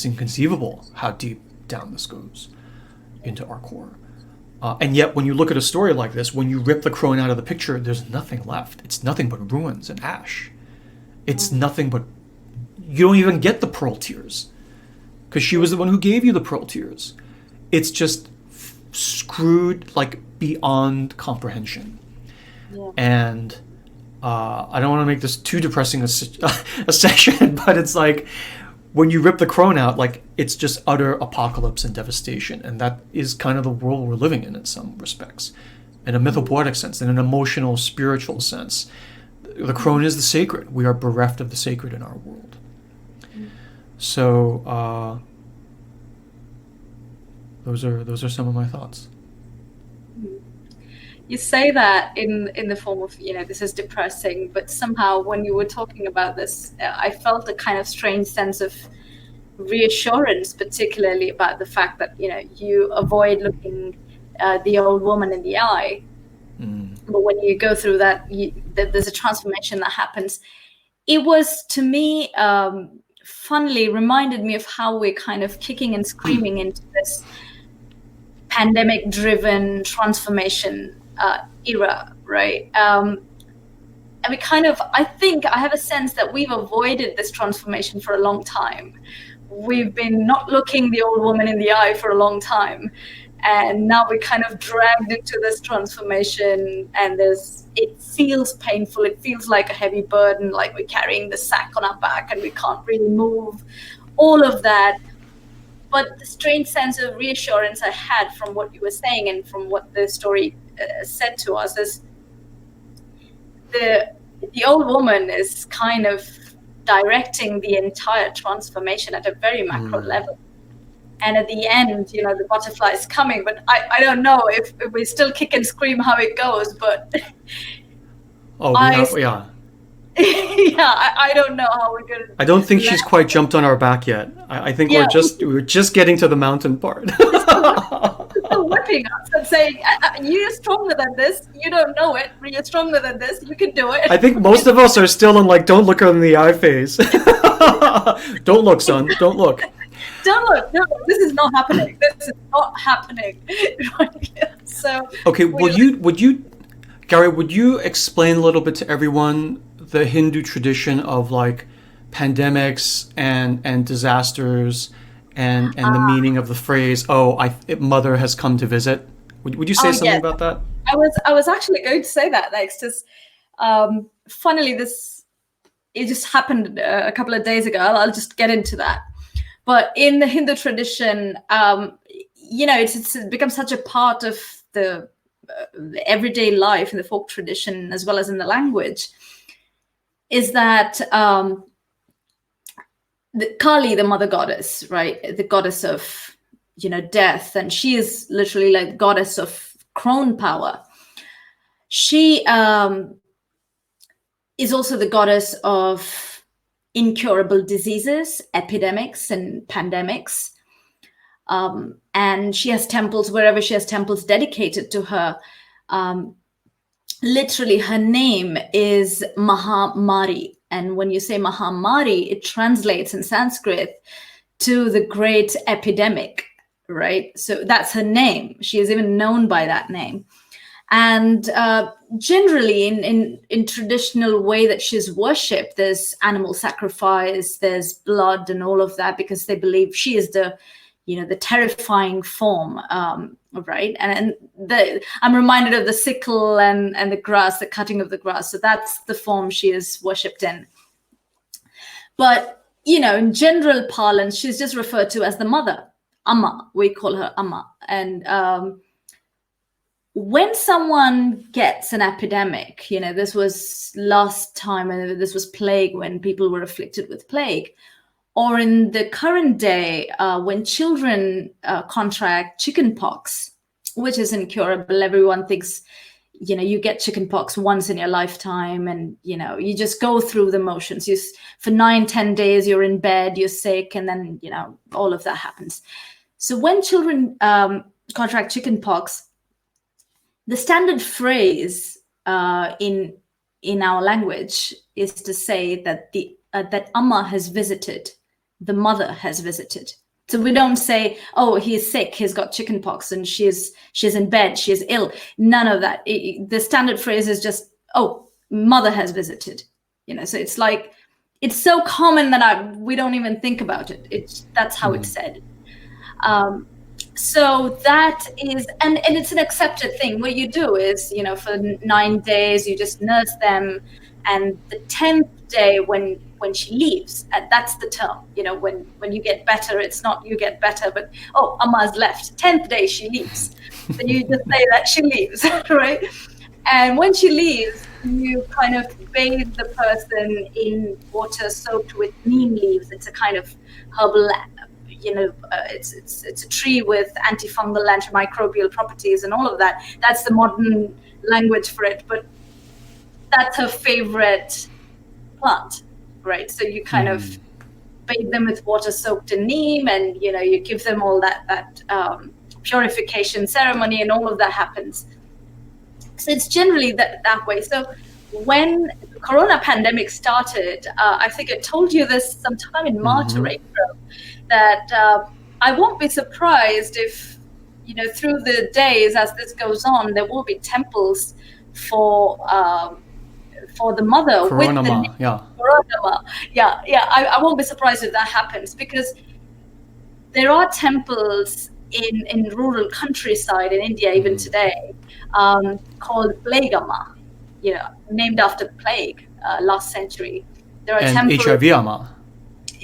inconceivable how deep down this goes into our core. And yet, when you look at a story like this, when you rip the Crone out of the picture, there's nothing left. It's nothing but ruins and ash. It's nothing but... You don't even get the pearl tears. Because she was the one who gave you the pearl tears. It's just screwed, like, beyond comprehension. Yeah. And I don't want to make this too depressing a session, but it's like... When you rip the Crone out, like, it's just utter apocalypse and devastation. And that is kind of the world we're living in some respects. In a mythopoetic sense, in an emotional, spiritual sense. The Crone is the sacred. We are bereft of the sacred in our world. So, those are some of my thoughts. You say that in the form of, this is depressing, but somehow when you were talking about this, I felt a kind of strange sense of reassurance, particularly about the fact that, you avoid looking the old woman in the eye. But when you go through that, there's a transformation that happens. It was, to me, funnily reminded me of how we're kind of kicking and screaming into this pandemic-driven transformation era, right? And we kind of, I have a sense that we've avoided this transformation for a long time. We've been not looking the old woman in the eye for a long time. And now we're kind of dragged into this transformation, and it feels painful. It feels like a heavy burden, like we're carrying the sack on our back and we can't really move. All of that. But the strange sense of reassurance I had from what you were saying and from what the story said to us is the old woman is kind of directing the entire transformation at a very macro level. And at the end, the butterfly is coming, but I don't know if we still kick and scream how it goes, but I don't know how we're gonna. I don't think she's quite jumped on our back yet. I think we're just getting to the mountain part. Still whipping us and saying, "You're stronger than this. You don't know it. You're stronger than this. You can do it." I think most of us are still in like, "Don't look her in the eye" phase. Don't look, son. Don't look. Don't look. No, this is not happening. This is not happening. So okay, would you, Gary? Would you explain a little bit to everyone the Hindu tradition of like pandemics and disasters and the meaning of the phrase "Mother has come to visit"? Would you say something about that? I was actually going to say that next. Just funnily, it just happened a couple of days ago. I'll just get into that. But in the Hindu tradition, it's become such a part of the everyday life in the folk tradition as well as in the language. is that the Kali, the mother goddess, right, the goddess of, death, and she is literally like the goddess of Crone power. She is also the goddess of incurable diseases, epidemics, and pandemics. And she has temples wherever she has temples dedicated to her. Literally, her name is Mahamari. And when you say Mahamari, it translates in Sanskrit to the great epidemic, right? So that's her name. She is even known by that name. And generally, in traditional way that she's worshipped, there's animal sacrifice, there's blood, and all of that, because they believe she is the terrifying form, right? And I'm reminded of the sickle and the grass, the cutting of the grass. So that's the form she is worshipped in. But in general parlance, she's just referred to as the mother, Amma. We call her Amma, and when someone gets an epidemic, this was last time, and this was plague, when people were afflicted with plague, or in the current day, when children contract chickenpox, which is incurable. Everyone thinks, you get chickenpox once in your lifetime, and you just go through the motions. For 9-10 days, you're in bed, you're sick, and then all of that happens. So when children contract chickenpox, the standard phrase in our language is to say that that Amma has visited, the mother has visited. So we don't say, oh, he's sick, he's got chickenpox, and she's in bed, she is ill. None of that. The standard phrase is just, oh, mother has visited. So it's like, it's so common that we don't even think about it. That's how it's said. So that is, and it's an accepted thing. What you do is, for 9 days, you just nurse them. And the 10th day when she leaves, and that's the term, when you get better, it's not you get better, but, oh, Amma's left. 10th day she leaves. So you just say that she leaves, right? And when she leaves, you kind of bathe the person in water soaked with neem leaves. It's a kind of herbal, it's a tree with antifungal, antimicrobial properties and all of that. That's the modern language for it, but that's her favorite plant, right? So you kind of bathe them with water soaked in neem, and you give them all that purification ceremony, and all of that happens. So it's generally that way. So when the corona pandemic started, I think I told you this sometime in March or April, that I won't be surprised if, through the days as this goes on, there will be temples for the mother. Coronama, Coronama. Yeah. I won't be surprised if that happens, because there are temples in rural countryside in India even today, called Plague Amma, named after the plague last century. There are temples. HIV Amma.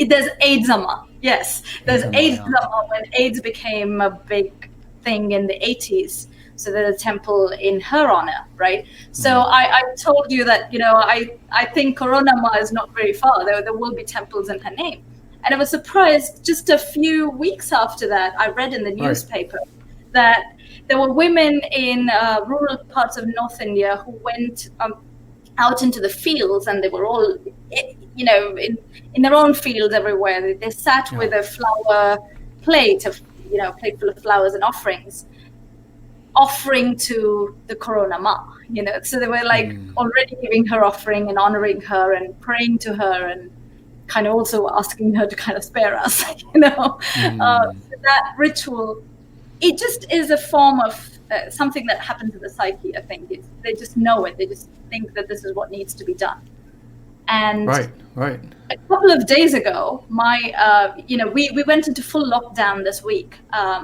There's AIDS Amma. Yes, there's AIDS Amma when AIDS became a big thing in the 80s. So there's a temple in her honor, right? So I told you that, I think Coronama is not very far. There will be temples in her name. And I was surprised, just a few weeks after that, I read in the newspaper that there were women in rural parts of North India who went out into the fields, and they were all, in their own fields everywhere. They sat with a flower plate plate full of flowers and offerings, offering to the Coronama, so they were like already giving her offering and honoring her and praying to her, and kind of also asking her to kind of spare us, So that ritual, it just is a form of something that happens in the psyche. I think they just know it. They just think that this is what needs to be done. And right. A couple of days ago, we went into full lockdown this week. A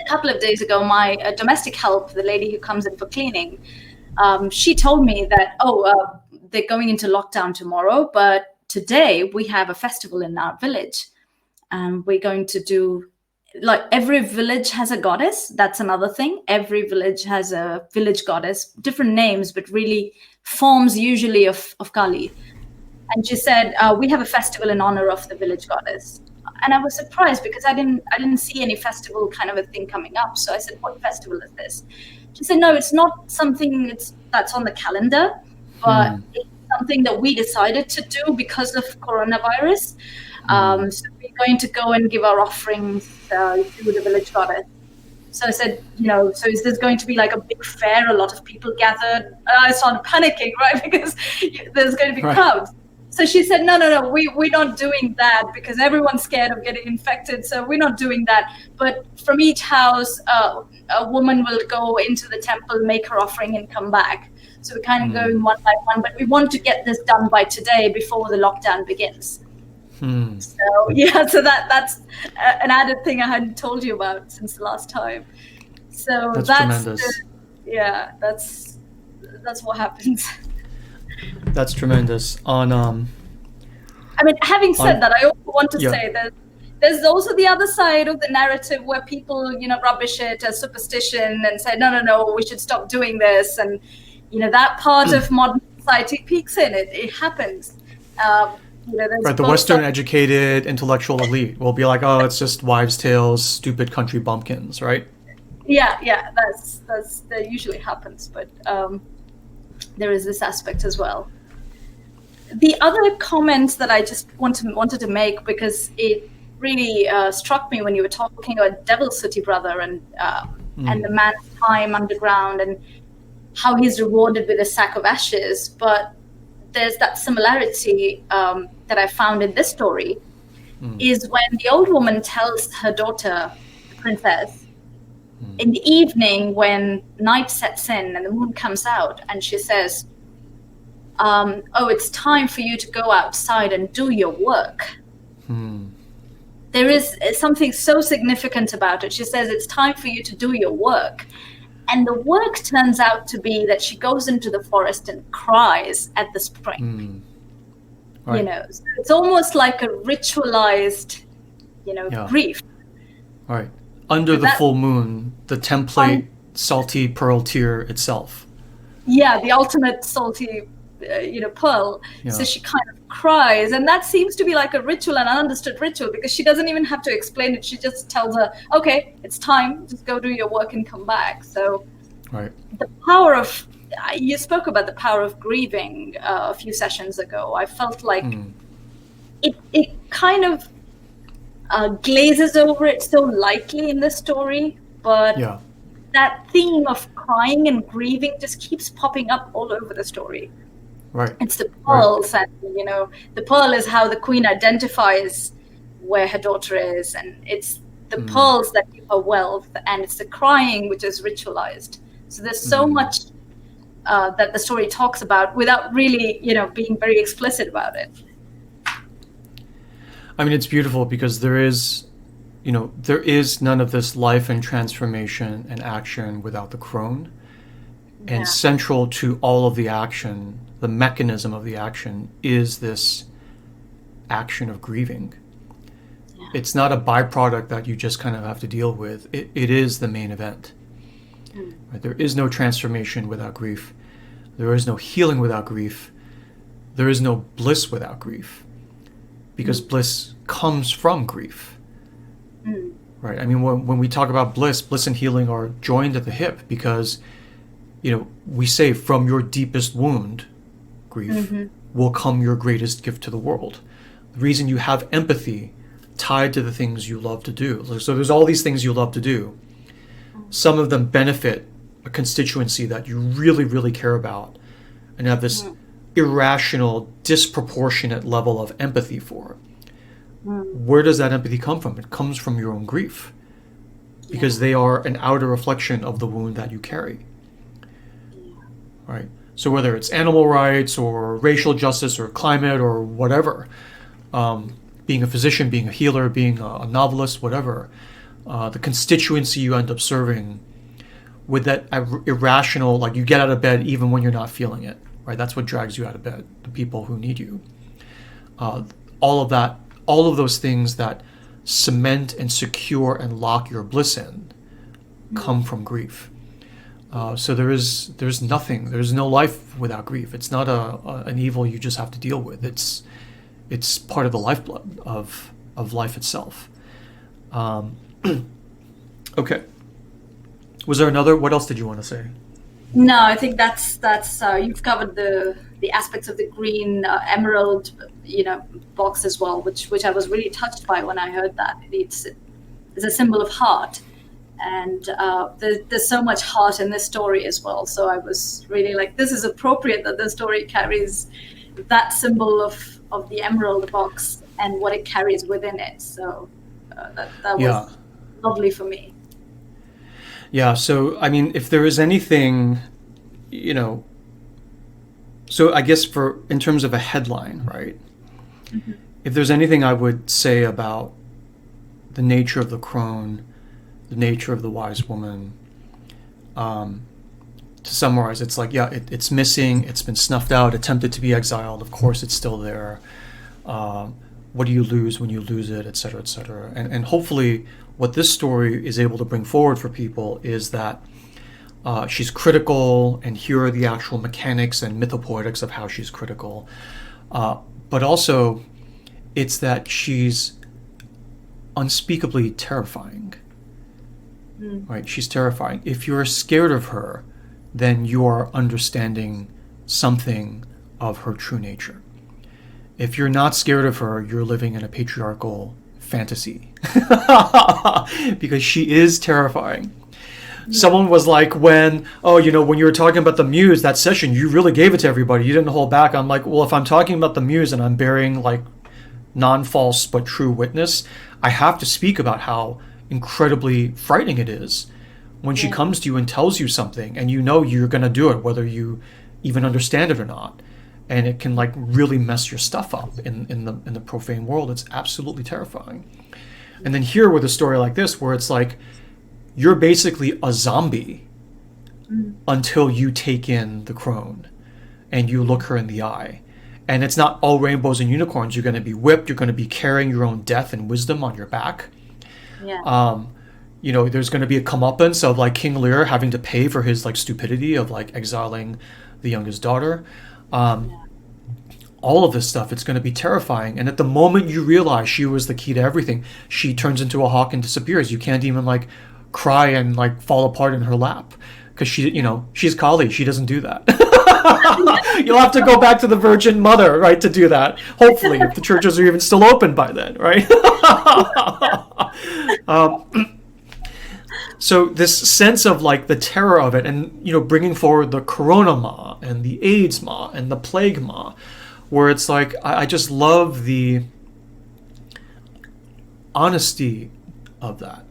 couple of days ago, my domestic help, the lady who comes in for cleaning, she told me that, they're going into lockdown tomorrow, but today we have a festival in our village, and we're going to do, like, every village has a goddess. That's another thing. Every village has a village goddess, different names, but really forms usually of Kali. And she said, we have a festival in honor of the village goddess. And I was surprised because I didn't see any festival kind of a thing coming up. So I said, what festival is this? She said, no, it's not something that's on the calendar, but it's something that we decided to do because of coronavirus. So we're going to go and give our offerings to the village goddess. So I said, so is this going to be like a big fair? A lot of people gathered. I started panicking, right? Because there's going to be crowds. So she said, no, we're not doing that because everyone's scared of getting infected. So we're not doing that. But from each house, a woman will go into the temple, make her offering and come back. So we're kind of going one by one. But we want to get this done by today before the lockdown begins. So that's an added thing I hadn't told you about since the last time. So that's tremendous. That's what happens. That's tremendous. Having said that, I also want to say that there's also the other side of the narrative where people, rubbish it as superstition and say, no, we should stop doing this. And, that part of modern society peeks in. It happens. The Western educated intellectual elite will be like, oh, it's just wives' tales, stupid country bumpkins, right? Yeah, that usually happens, but there is this aspect as well. The other comment that I just wanted to make, because it really struck me when you were talking about Devil's City Brother and the man's time underground and how he's rewarded with a sack of ashes, but there's that similarity that I found in this story is when the old woman tells her daughter, the princess, in the evening when night sets in and the moon comes out, and she says, it's time for you to go outside and do your work. There is something so significant about it. She says, it's time for you to do your work. And the work turns out to be that she goes into the forest and cries at the spring. Right. So it's almost like a ritualized, grief. Right. Under the full moon, the template salty pearl tear itself. Yeah, the ultimate salty, pearl. Yeah. So she kind of cries, and that seems to be like a ritual, an understood ritual, because she doesn't even have to explain it. She just tells her, okay, it's time, just go do your work and come back. So the power of, you spoke about the power of grieving a few sessions ago. I felt like it kind of glazes over it so lightly in this story, but that theme of crying and grieving just keeps popping up all over the story. Right. It's the pearls, and the pearl is how the queen identifies where her daughter is, and it's the pearls that give her wealth, and it's the crying which is ritualized. So there's so much that the story talks about without really, being very explicit about it. I mean, it's beautiful because there is none of this life and transformation and action without the crone. And central to all of the action, the mechanism of the action, is this action of grieving. Yeah. It's not a byproduct that you just kind of have to deal with. It is the main event. Right? There is no transformation without grief. There is no healing without grief. There is no bliss without grief. Because bliss comes from grief. Right? I mean, when we talk about bliss and healing are joined at the hip, because we say from your deepest wound, grief, will come your greatest gift to the world. The reason you have empathy tied to the things you love to do. So there's all these things you love to do. Some of them benefit a constituency that you really, really care about and have this irrational, disproportionate level of empathy for. Where does that empathy come from? It comes from your own grief, because they are an outer reflection of the wound that you carry. Right? So whether it's animal rights or racial justice or climate or whatever, being a physician, being a healer, being a novelist, whatever, the constituency you end up serving with that irrational, like you get out of bed even when you're not feeling it, right? That's what drags you out of bed, the people who need you. All of that, all of those things that cement and secure and lock your bliss in come from grief. So there's nothing. There's no life without grief. It's not an evil you just have to deal with. It's part of the lifeblood of life itself. Okay. Was there another? What else did you want to say? No, I think that's you've covered the aspects of the green emerald, box as well, which I was really touched by when I heard that. It's a symbol of heart, and there's so much heart in this story as well. So I was really like, this is appropriate that the story carries that symbol of the emerald box and what it carries within it. So that was lovely for me. Yeah, so I mean, if there is anything, so I guess in terms of a headline, right? Mm-hmm. If there's anything I would say about the nature of the crone, the nature of the wise woman, to summarize, it's like, it's missing, it's been snuffed out, attempted to be exiled, of course it's still there. What do you lose when you lose it, et cetera, et cetera. And hopefully what this story is able to bring forward for people is that she's critical, and here are the actual mechanics and mythopoetics of how she's critical. But also, it's that she's unspeakably terrifying. Right? She's terrifying. If you're scared of her, then you are understanding something of her true nature. If you're not scared of her, you're living in a patriarchal fantasy. Because she is terrifying. Someone was like, when you were talking about the muse, that session, you really gave it to everybody. You didn't hold back. I'm like, well, if I'm talking about the muse and I'm bearing like non-false but true witness, I have to speak about how incredibly frightening it is when she comes to you and tells you something, and you're going to do it, whether you even understand it or not. And it can like really mess your stuff up in the profane world. It's absolutely terrifying. And then here with a story like this, where it's like, you're basically a zombie until you take in the crone and you look her in the eye. And it's not all rainbows and unicorns. You're going to be whipped. You're going to be carrying your own death and wisdom on your back. Yeah. There's going to be a comeuppance of like King Lear having to pay for his like stupidity of like exiling the youngest daughter. All of this stuff, it's going to be terrifying. And at the moment you realize she was the key to everything, she turns into a hawk and disappears. You can't even like cry and like fall apart in her lap, because she's Kali. She doesn't do that. You'll have to go back to the Virgin Mother, right, to do that. Hopefully, if the churches are even still open by then, right? So this sense of like the terror of it, and bringing forward the Corona Ma and the AIDS Ma and the Plague Ma, where it's like I just love the honesty of that,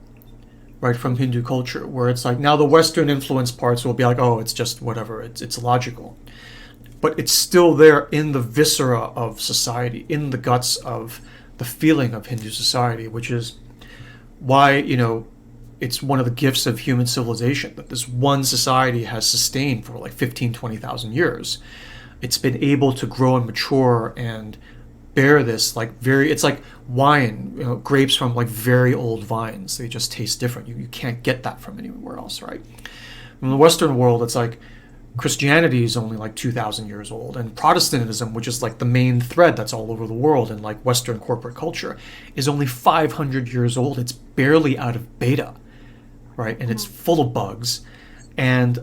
right, from Hindu culture, where it's like, now the Western influence parts will be like, oh, it's just whatever, it's logical, but it's still there in the viscera of society, in the guts of the feeling of Hindu society, which is why it's one of the gifts of human civilization that this one society has sustained for like 20,000 years. It's been able to grow and mature and bear this like it's like wine, grapes from like very old vines. They just taste different. You can't get that from anywhere else, right? In the Western world, it's like Christianity is only like 2,000 years old, and Protestantism, which is like the main thread that's all over the world in like Western corporate culture, is only 500 years old. It's barely out of beta, right? And it's full of bugs. And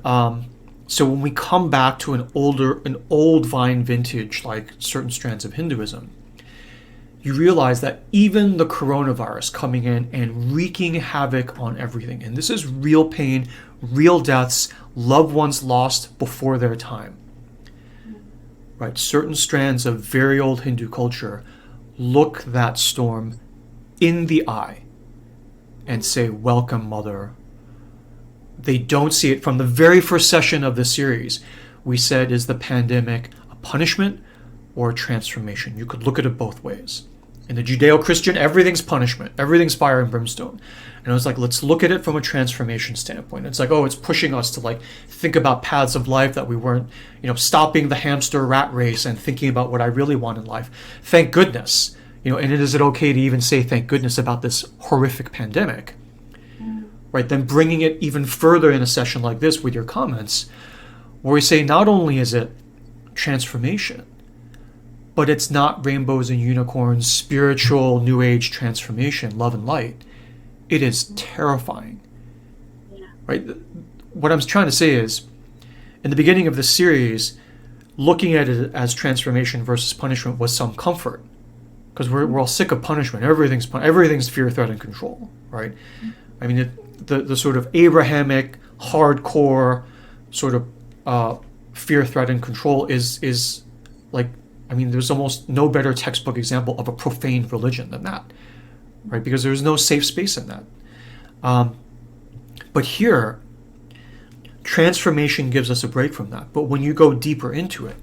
so when we come back to an old vine vintage, like certain strands of Hinduism, you realize that even the coronavirus coming in and wreaking havoc on everything, and this is real pain, real deaths, loved ones lost before their time, right? Certain strands of very old Hindu culture look that storm in the eye and say, welcome, mother. They don't see it. From the very first session of the series, we said, is the pandemic a punishment or a transformation? You could look at it both ways. In the Judeo-Christian, everything's punishment. Everything's fire and brimstone. And I was like, let's look at it from a transformation standpoint. It's like, oh, it's pushing us to like think about paths of life that we weren't, stopping the hamster rat race and thinking about what I really want in life. Thank goodness. And is it okay to even say thank goodness about this horrific pandemic? right? Then bringing it even further in a session like this with your comments, where we say not only is it transformation, but it's not rainbows and unicorns, spiritual new age transformation, love and light. It is terrifying, right? What I'm trying to say is, in the beginning of this series, looking at it as transformation versus punishment was some comfort, because we're all sick of punishment. Everything's fear, threat, and control, right? I mean, the sort of Abrahamic, hardcore sort of fear, threat, and control is like, I mean, there's almost no better textbook example of a profane religion than that, right? Because there's no safe space in that. But here, transformation gives us a break from that. But when you go deeper into it,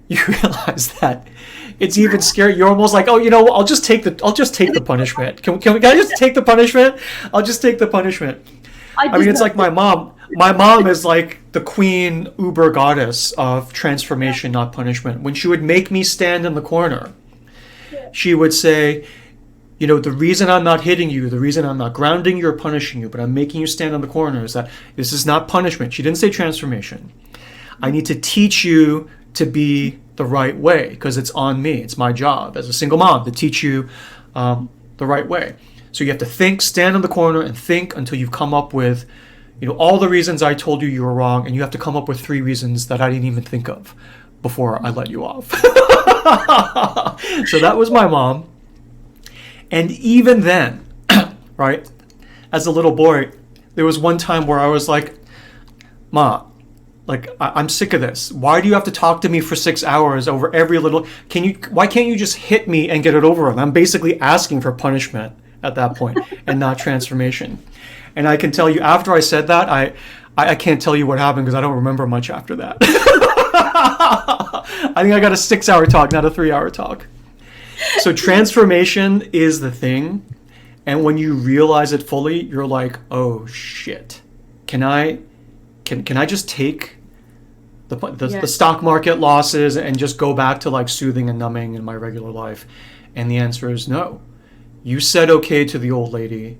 you realize that it's even scary. You're almost like, oh, you know, I'll just take the punishment. Can I just take the punishment? I'll just take the punishment. I mean, it's like my mom. My mom is like the queen uber goddess of transformation, not punishment. When she would make me stand in the corner, she would say, you know, the reason I'm not hitting you, the reason I'm not grounding you or punishing you, but I'm making you stand in the corner is that this is not punishment. She didn't say transformation. I need to teach you to be the right way, because it's on me. It's my job as a single mom to teach you the right way. So you have to think, stand in the corner and think until you've come up with, you know, all the reasons I told you were wrong, and you have to come up with 3 reasons that I didn't even think of before I let you off. So that was my mom. And even then, right, as a little boy, there was one time where I was like, Ma, like, I'm sick of this. Why do you have to talk to me for 6 hours over every little... Why can't you just hit me and get it over with? I'm basically asking for punishment at that point and not transformation. And I can tell you, after I said that, I can't tell you what happened because I don't remember much after that. I think I got a 6-hour talk, not a 3-hour talk. So transformation is the thing. And when you realize it fully, you're like, oh shit. Can I just take the stock market losses and just go back to like soothing and numbing in my regular life? And the answer is no. You said okay to the old lady.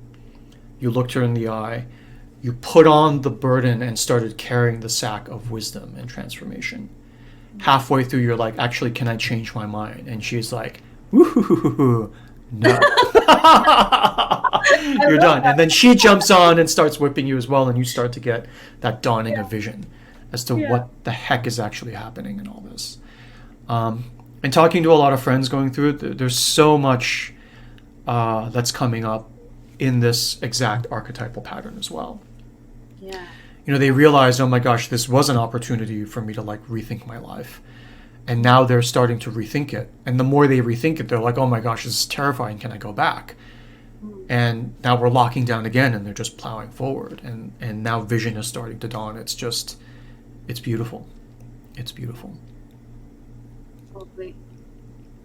You looked her in the eye. You put on the burden and started carrying the sack of wisdom and transformation. Halfway through, you're like, actually, can I change my mind? And she's like, woo, no. You're done. And then she jumps on and starts whipping you as well, and you start to get that dawning of vision as to what the heck is actually happening in all this. And talking to a lot of friends going through it, there's so much that's coming up in this exact archetypal pattern as well. Yeah. You know, they realized, oh my gosh, this was an opportunity for me to like rethink my life. And now they're starting to rethink it. And the more they rethink it, they're like, oh my gosh, this is terrifying. Can I go back? And now we're locking down again, and they're just plowing forward. And now vision is starting to dawn. It's beautiful. It's beautiful. Probably.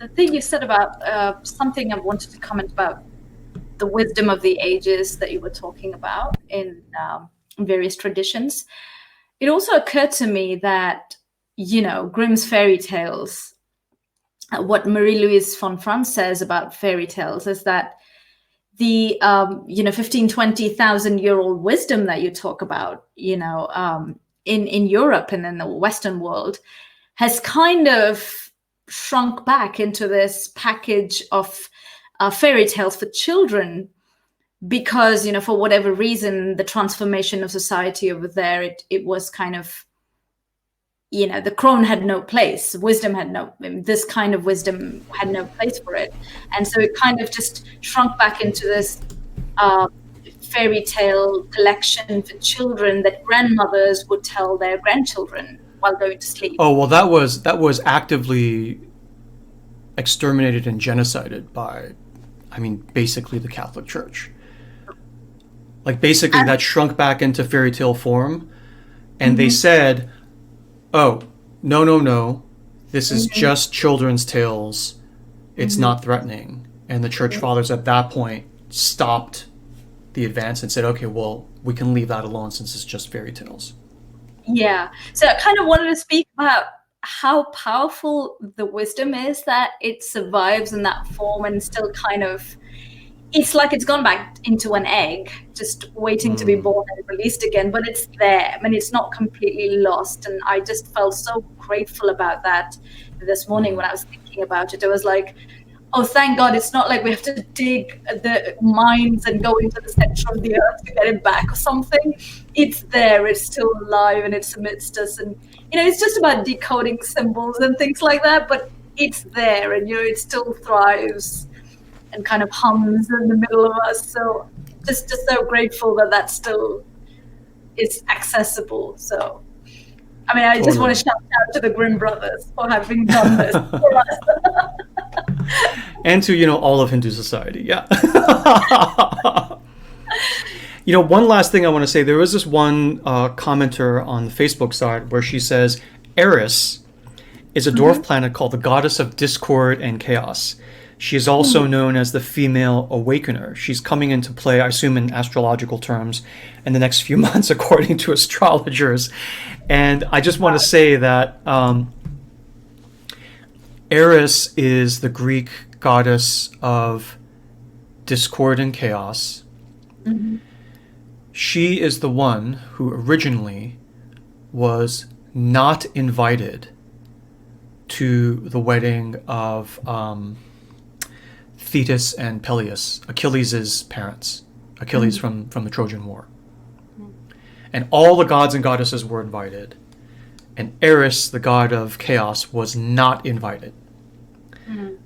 The thing you said about something I wanted to comment about, the wisdom of the ages that you were talking about in various traditions. It also occurred to me that, you know, Grimm's fairy tales, what Marie-Louise von Franz says about fairy tales is that the 15, 20,000 year old wisdom that you talk about, you know, in Europe and in the Western world has kind of shrunk back into this package of fairy tales for children because, you know, for whatever reason, the transformation of society over there, it was kind of, you know, the Crone had no place. This kind of wisdom had no place for it. And so it kind of just shrunk back into this fairy tale collection for children that grandmothers would tell their grandchildren while going to sleep. Oh, well, that was actively exterminated and genocided by, I mean, basically the Catholic Church. Like, basically that shrunk back into fairy tale form. And they said, oh, no, this is just children's tales. It's not threatening. And the church fathers at that point stopped the advance and said, okay, well, we can leave that alone since it's just fairy tales. Yeah. So I kind of wanted to speak about how powerful the wisdom is that it survives in that form and still kind of it's like it's gone back into an egg, just waiting to be born and released again, but it's there. I mean, it's not completely lost. And I just felt so grateful about that this morning when I was thinking about it. It was like, oh, thank God, it's not like we have to dig the mines and go into the center of the earth to get it back or something. It's there, it's still alive, and it's amidst us. And, it's just about decoding symbols and things like that, but it's there, and, it still thrives and kind of hums in the middle of us. So just so grateful that still is accessible. So, I mean, I just want to shout out to the Grimm brothers for having done this for us. And to, all of Hindu society. Yeah. One last thing I want to say. There was this one commenter on the Facebook side where she says, Eris is a dwarf planet called the goddess of discord and chaos. She is also known as the female awakener. She's coming into play, I assume in astrological terms, in the next few months, according to astrologers. And I just want to say that Eris is the Greek goddess of discord and chaos. She is the one who originally was not invited to the wedding of Thetis and Peleus, Achilles' parents, Achilles from the Trojan War. And all the gods and goddesses were invited. And Eris, the god of chaos, was not invited.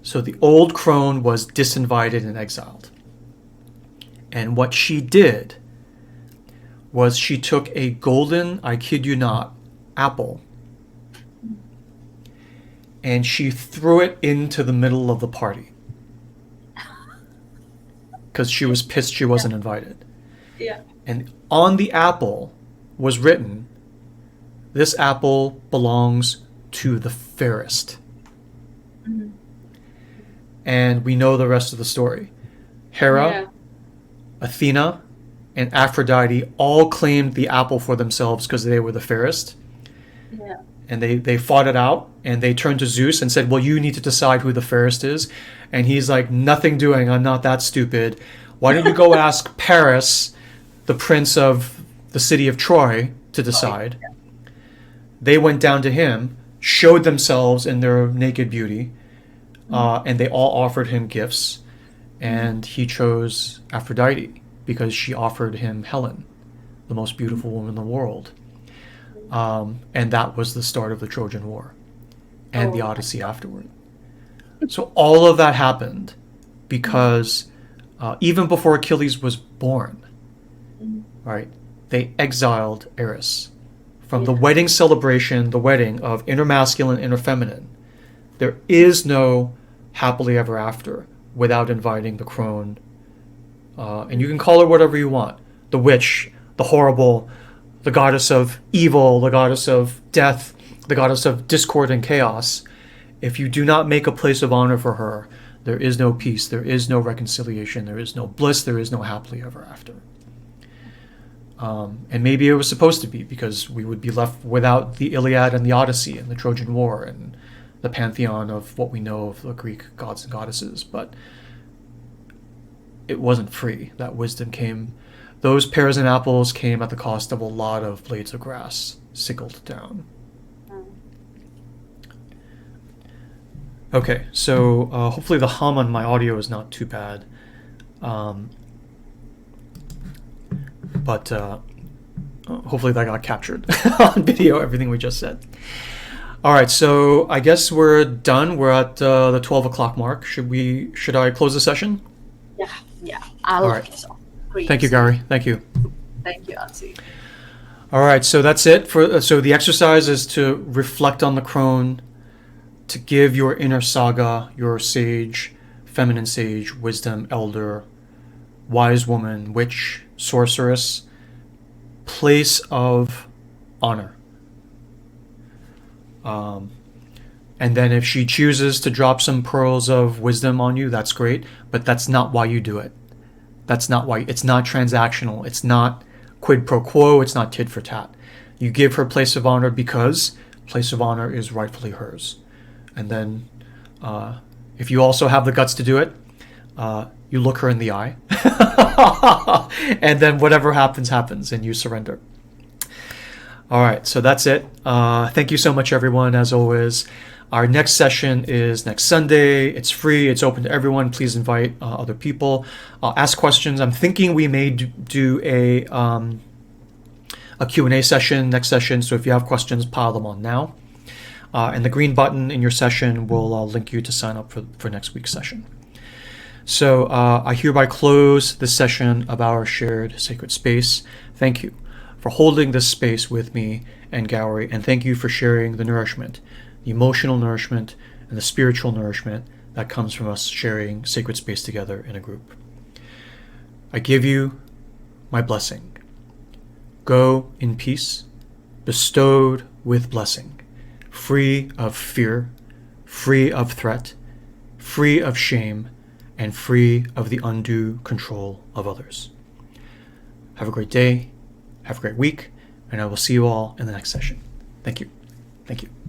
So the old crone was disinvited and exiled. And what she did was she took a golden, I kid you not, apple, and she threw it into the middle of the party. Because she was pissed she wasn't invited. Yeah. And on the apple was written, this apple belongs to the fairest. And we know the rest of the story. Hera, Athena, and Aphrodite all claimed the apple for themselves because they were the fairest. Yeah. And they fought it out, and they turned to Zeus and said, well, you need to decide who the fairest is. And he's like, nothing doing, I'm not that stupid. Why don't you go ask Paris, the prince of the city of Troy, to decide? They went down to him, showed themselves in their naked beauty, and they all offered him gifts. And he chose Aphrodite because she offered him Helen, the most beautiful woman in the world. And that was the start of the Trojan War and the Odyssey afterward. So all of that happened because even before Achilles was born, right, they exiled Eris from the wedding celebration, the wedding of inner masculine, inner feminine. There is no happily ever after without inviting the crone. And you can call her whatever you want. The witch, the horrible, the goddess of evil, the goddess of death, the goddess of discord and chaos. If you do not make a place of honor for her, there is no peace, there is no reconciliation, there is no bliss, there is no happily ever after. And maybe it was supposed to be, because we would be left without the Iliad and the Odyssey and the Trojan War and the pantheon of what we know of the Greek gods and goddesses. But it wasn't free. That wisdom came, those pears and apples came at the cost of a lot of blades of grass sickled down. Okay, so hopefully the hum on my audio is not too bad. But hopefully that got captured on video, everything we just said. All right, so I guess we're done. We're at the 12 o'clock mark. Should I close the session? Yeah. All right. So. Great. Thank you, Gary. Thank you. Thank you, Artie. All right, so that's it. So the exercise is to reflect on the crone, to give your inner saga, your sage, feminine sage, wisdom, elder, wise woman, witch, sorceress, place of honor. And then if she chooses to drop some pearls of wisdom on you, that's great, but that's not why you do it. That's not why. It's not transactional. It's not quid pro quo. It's not tit for tat. You give her place of honor because place of honor is rightfully hers. And then if you also have the guts to do it, you look her in the eye, and then whatever happens, happens, and you surrender. All right, so that's it. Thank you so much, everyone, as always. Our next session is next Sunday. It's free. It's open to everyone. Please invite other people. Ask questions. I'm thinking we may do a Q&A session next session, so if you have questions, pile them on now. And the green button in your session will link you to sign up for next week's session. So I hereby close this session of our shared sacred space. Thank you for holding this space with me and Gowrie, and thank you for sharing the nourishment, the emotional nourishment, and the spiritual nourishment that comes from us sharing sacred space together in a group. I give you my blessing. Go in peace, bestowed with blessing, free of fear, free of threat, free of shame, and free of the undue control of others. Have a great day, have a great week, and I will see you all in the next session. Thank you. Thank you.